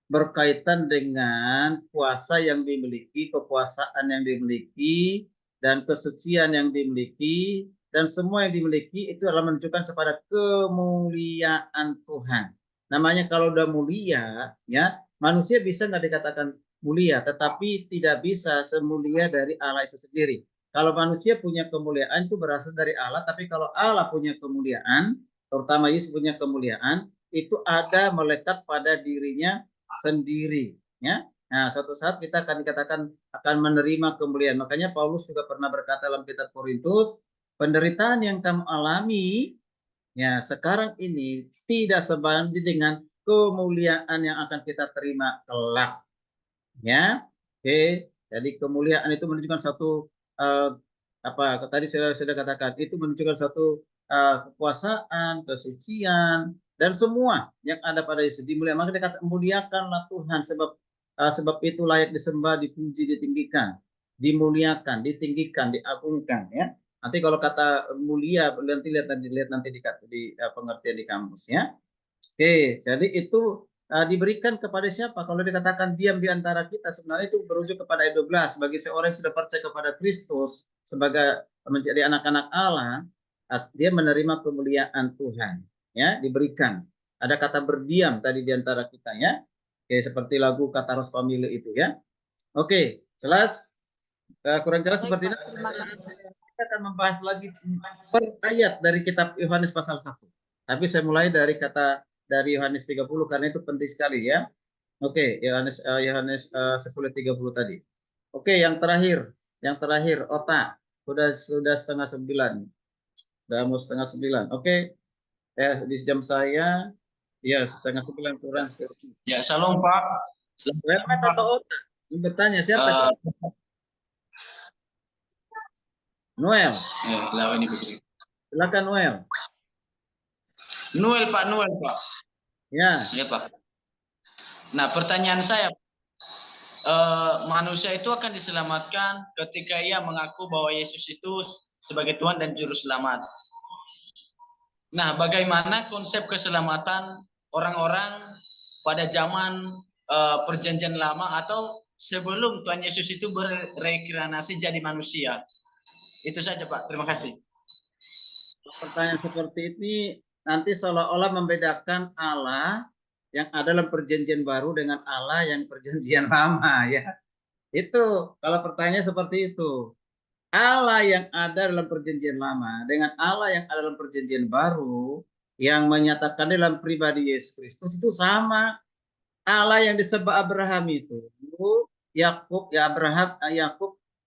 berkaitan dengan kuasa yang dimiliki, kekuasaan yang dimiliki, dan kesucian yang dimiliki, dan semua yang dimiliki itu adalah menunjukkan kepada kemuliaan Tuhan. Namanya kalau udah mulia, ya manusia bisa nggak dikatakan mulia, tetapi tidak bisa semulia dari Allah itu sendiri. Kalau manusia punya kemuliaan itu berasal dari Allah, tapi kalau Allah punya kemuliaan, terutama Yesus punya kemuliaan, itu ada melekat pada dirinya sendiri, ya. Nah, suatu saat kita akan dikatakan akan menerima kemuliaan. Makanya Paulus juga pernah berkata dalam kitab Korintus, penderitaan yang kamu alami ya sekarang ini tidak sebanding dengan kemuliaan yang akan kita terima kelak. Ya. Oke, jadi kemuliaan itu menunjukkan satu apa tadi saya sudah katakan, itu menunjukkan satu kekuasaan, kesucian, dan semua yang ada pada Yesus dimuliakan. Maka dikatakan muliakanlah Tuhan sebab itu layak disembah, dipuji, ditinggikan, dimuliakan, ditinggikan, diagungkan ya. Nanti kalau kata mulia nanti lihat nanti di pengertian di kamus ya. Oke, jadi itu diberikan kepada siapa? Kalau dikatakan diam di antara kita, sebenarnya itu berujuk kepada ayat 12. Bagi seorang yang sudah percaya kepada Kristus sebagai menjadi anak-anak Allah, dia menerima kemuliaan Tuhan. Ya, diberikan. Ada kata berdiam tadi di antara kita ya. Oke, seperti lagu Kata Ros Pamili itu ya. Oke, jelas? Kurang jelas seperti ini. Kita akan membahas lagi per ayat dari kitab Yohanes pasal 1. Tapi saya mulai dari Yohanes 30 karena itu penting sekali ya. Oke, Yohanes 10:30 tadi. Oke, yang terakhir Ota sudah 8:30. Sudah mau 8:30. Oke. Di jam saya ya 8:30 kurang sekali. Ya, shalom Pak. Selamat atau Ota? Bertanya siapa? Noel. Lawan ini begitu. Silakan Noel. Noel Pak. Ya. Ya Pak. Nah pertanyaan saya, manusia itu akan diselamatkan ketika ia mengaku bahwa Yesus itu sebagai Tuhan dan Juru Selamat. Nah, bagaimana konsep keselamatan orang-orang pada zaman Perjanjian Lama atau sebelum Tuhan Yesus itu berreinkarnasi jadi manusia? Itu saja Pak, terima kasih. Pertanyaan seperti ini nanti seolah-olah membedakan Allah yang ada dalam Perjanjian Baru dengan Allah yang Perjanjian Lama, ya. Itu kalau pertanyaan seperti itu. Allah yang ada dalam Perjanjian Lama dengan Allah yang ada dalam Perjanjian Baru yang menyatakan dalam pribadi Yesus Kristus itu sama. Allah yang disembah Abraham itu, Yakub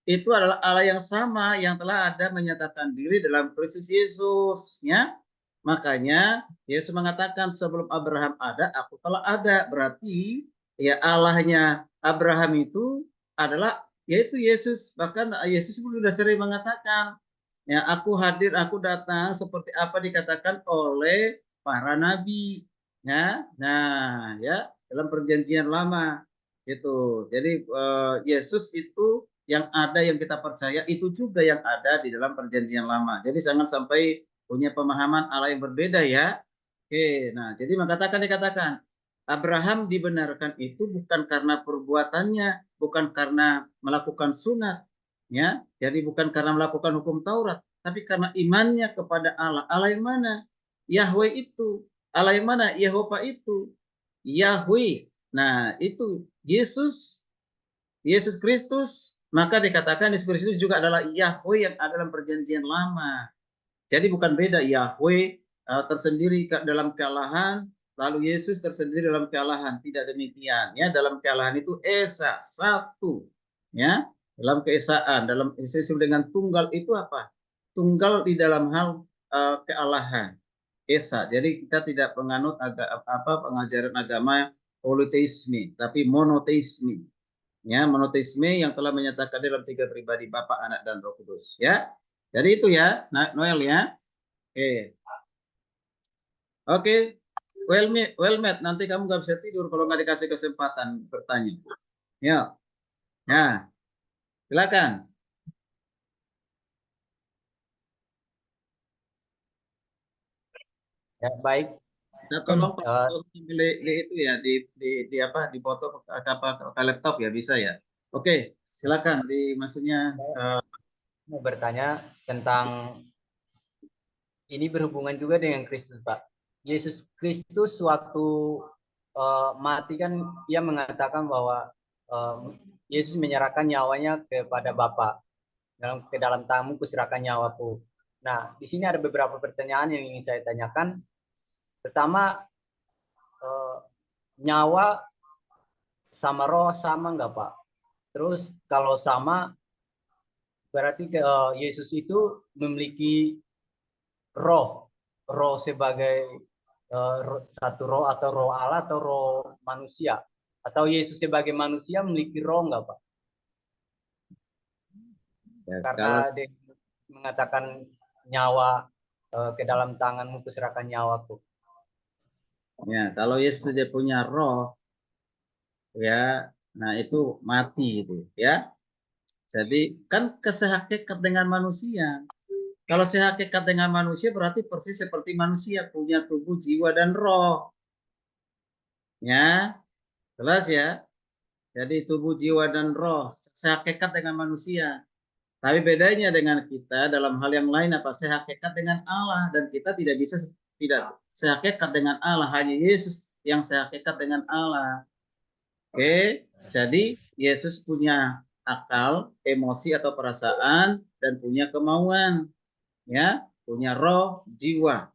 itu adalah Allah yang sama yang telah ada menyatakan diri dalam Kristus Yesus, ya. Makanya Yesus mengatakan sebelum Abraham ada, aku telah ada. Berarti ya Allahnya Abraham itu adalah yaitu Yesus. Bahkan Yesus pun sudah sering mengatakan, ya aku hadir, aku datang seperti apa dikatakan oleh para nabi. Ya, nah ya dalam Perjanjian Lama itu. Jadi Yesus itu yang ada yang kita percaya itu juga yang ada di dalam Perjanjian Lama. Jadi jangan sampai punya pemahaman Allah yang berbeda ya. Oke, nah jadi dikatakan Abraham dibenarkan itu bukan karena perbuatannya, bukan karena melakukan sunat, ya. Jadi bukan karena melakukan hukum Taurat, tapi karena imannya kepada Allah. Allah yang mana? Yahweh itu. Allah yang mana? Yehova itu. Yahweh. Nah, itu Yesus Kristus, maka dikatakan Yesus Kristus juga adalah Yahweh yang ada dalam Perjanjian Lama. Jadi bukan beda Yahweh tersendiri dalam kealahan, lalu Yesus tersendiri dalam kealahan. Tidak demikian, ya. Dalam kealahan itu esa satu, ya. Dalam keesaan, dalam disebut dengan tunggal itu apa? Tunggal di dalam hal kealahan, esa. Jadi kita tidak penganut pengajaran agama politeisme, tapi monoteisme. Ya, monoteisme yang telah menyatakan dalam 3 pribadi Bapa, Anak, dan Roh Kudus, ya. Jadi itu ya, Noel ya. Oke. Well met, nanti kamu nggak bisa tidur kalau nggak dikasih kesempatan bertanya. Ya. Ya. Silakan. Ya, baik. Nah, tolong itu ya di foto ke laptop ya bisa ya. Oke, silakan maksudnya mau bertanya tentang ini berhubungan juga dengan Kristus, Pak. Yesus Kristus waktu mati kan ia mengatakan bahwa Yesus menyerahkan nyawanya kepada Bapa. Ke dalam tanganmu kuserahkan nyawaku. Nah, di sini ada beberapa pertanyaan yang ingin saya tanyakan. Pertama, nyawa sama roh sama nggak, Pak? Terus kalau sama, berarti Yesus itu memiliki roh sebagai satu roh atau roh Allah atau roh manusia, atau Yesus sebagai manusia memiliki roh nggak, Pak? Ya, karena dia mengatakan nyawa ke dalam tanganmu kuserahkan nyawaku. Ya, kalau Yesus tidak punya roh, ya, nah itu mati itu, ya. Jadi kan sehakikat dengan manusia. Kalau sehakikat dengan manusia berarti persis seperti manusia, punya tubuh, jiwa, dan roh. Ya, jelas ya. Jadi tubuh, jiwa, dan roh sehakikat dengan manusia. Tapi bedanya dengan kita dalam hal yang lain apa? Sehakikat dengan Allah, dan kita tidak bisa tidak sehakikat dengan Allah, hanya Yesus yang sehakikat dengan Allah. Oke, jadi Yesus punya akal, emosi atau perasaan, dan punya kemauan, ya, punya roh, jiwa.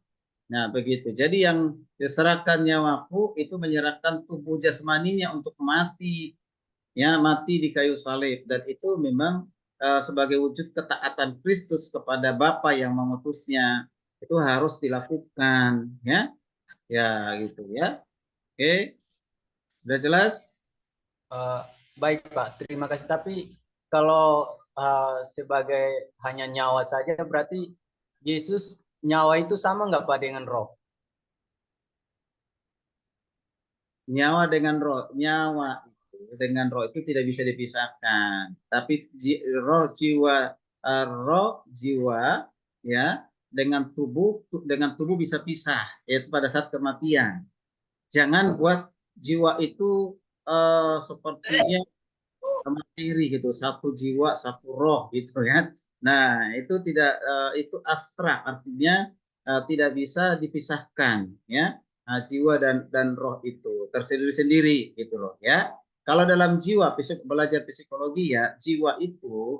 Nah, begitu. Jadi yang diserahkan nyawaku itu menyerahkan tubuh jasmaninya untuk mati, ya, mati di kayu salib, dan itu memang sebagai wujud ketaatan Kristus kepada Bapa yang mengutusnya, itu harus dilakukan, ya, ya gitu ya. Oke, sudah jelas? Baik Pak, terima kasih. Tapi kalau sebagai hanya nyawa saja, berarti Yesus nyawa itu sama nggak Pak dengan roh? Nyawa dengan roh, nyawa dengan roh itu tidak bisa dipisahkan. Tapi roh jiwa ya dengan tubuh bisa pisah, yaitu pada saat kematian. Jangan buat jiwa itu sepertinya materi gitu, satu jiwa satu roh gitu ya. Nah itu tidak itu abstrak, artinya tidak bisa dipisahkan ya. Nah, jiwa dan roh itu tersendiri-sendiri gitu loh ya. Kalau dalam jiwa belajar psikologi ya, jiwa itu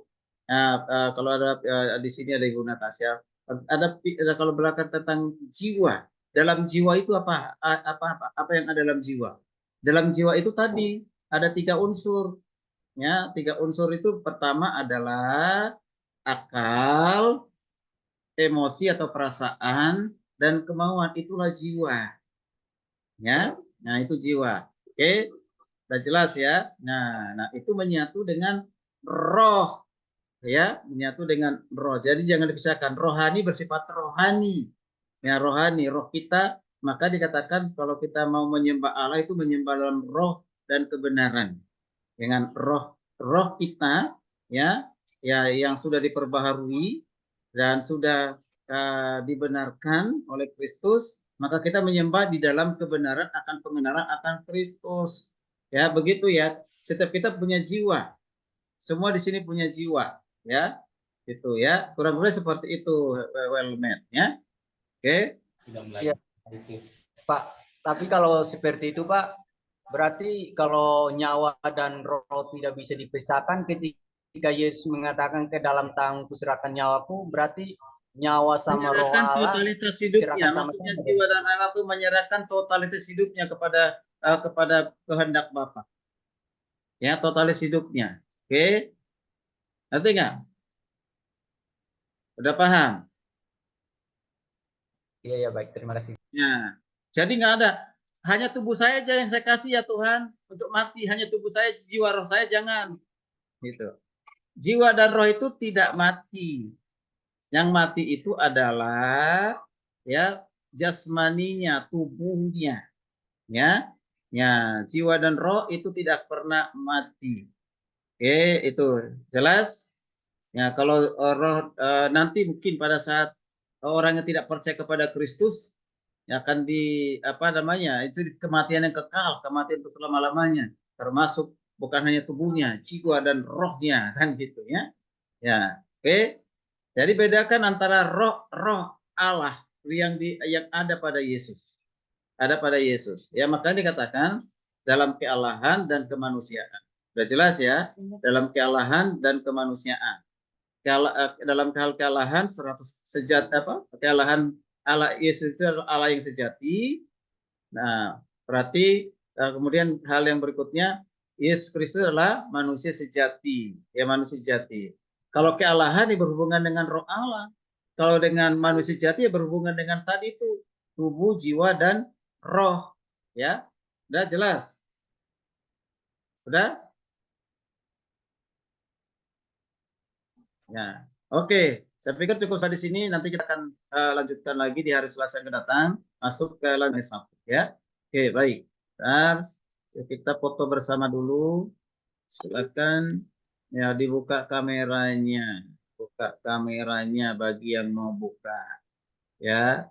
kalau ada di sini ada Ibu Natasha, ada kalau belajar tentang jiwa. Dalam jiwa itu apa yang ada dalam jiwa? Dalam jiwa itu tadi ada 3 unsur. Ya, 3 unsur itu pertama adalah akal, emosi atau perasaan, dan kemauan. Itulah jiwa. Ya, nah itu jiwa. Oke, udah jelas ya. Nah itu menyatu dengan roh, ya, menyatu dengan roh. Jadi jangan dipisahkan. Rohani bersifat rohani, ya rohani, roh kita. Maka dikatakan kalau kita mau menyembah Allah itu menyembah dalam roh dan kebenaran. Dengan roh kita, ya yang sudah diperbaharui dan sudah dibenarkan oleh Kristus, maka kita menyembah di dalam kebenaran akan pengenalan akan Kristus. Ya, begitu ya. Setiap kita punya jiwa. Semua di sini punya jiwa, ya. Itu ya. Kurang lebih seperti itu, Wellman, ya. Oke. Ya, Pak, tapi kalau seperti itu, Pak, berarti kalau nyawa dan roh tidak bisa dipisahkan, ketika Yesus mengatakan ke dalam tanganku serahkan nyawaku, berarti nyawa sama roh menyerahkan Allah totalitas hidupnya, sama maksudnya jiwa dan Allah itu menyerahkan totalitas hidupnya kepada kehendak Bapa. Ya, totalis hidupnya. Oke. Ngerti nggak? Udah paham? Iya, ya baik. Terima kasih. Ya. Jadi nggak ada. Hanya tubuh saya aja yang saya kasih ya Tuhan untuk mati. Hanya tubuh saya, jiwa roh saya jangan. Gitu. Jiwa dan roh itu tidak mati. Yang mati itu adalah ya jasmaninya, tubuhnya. Ya. Ya, jiwa dan roh itu tidak pernah mati. Oke, itu jelas. Ya, kalau roh nanti mungkin pada saat orang yang tidak percaya kepada Kristus ya akan itu kematian yang kekal, kematian untuk selama-lamanya, termasuk bukan hanya tubuhnya, jiwa dan rohnya kan gitu ya. Ya, oke. Jadi bedakan antara roh Allah yang ada pada Yesus. Ada pada Yesus. Ya, makanya dikatakan dalam kealahan dan kemanusiaan. Sudah jelas ya? Dalam kealahan dan kemanusiaan. Dalam hal kealahan 100 kealahan Allah Yesus itu adalah Allah yang sejati. Nah, berarti kemudian hal yang berikutnya Yesus Kristus adalah manusia sejati, ya manusia sejati. Kalau kealahan ya berhubungan dengan roh Allah. Kalau dengan manusia sejati ya berhubungan dengan tadi itu tubuh, jiwa dan roh, ya. Udah jelas? Udah? Ya, oke. Saya pikir cukup sampai di sini. Nanti kita akan lanjutkan lagi di hari Selasa yang datang. Masuk ke hari Sabtu, ya. Oke, baik. Kita foto bersama dulu. Silakan. Ya, dibuka kameranya. Buka kameranya bagi yang mau buka. Ya.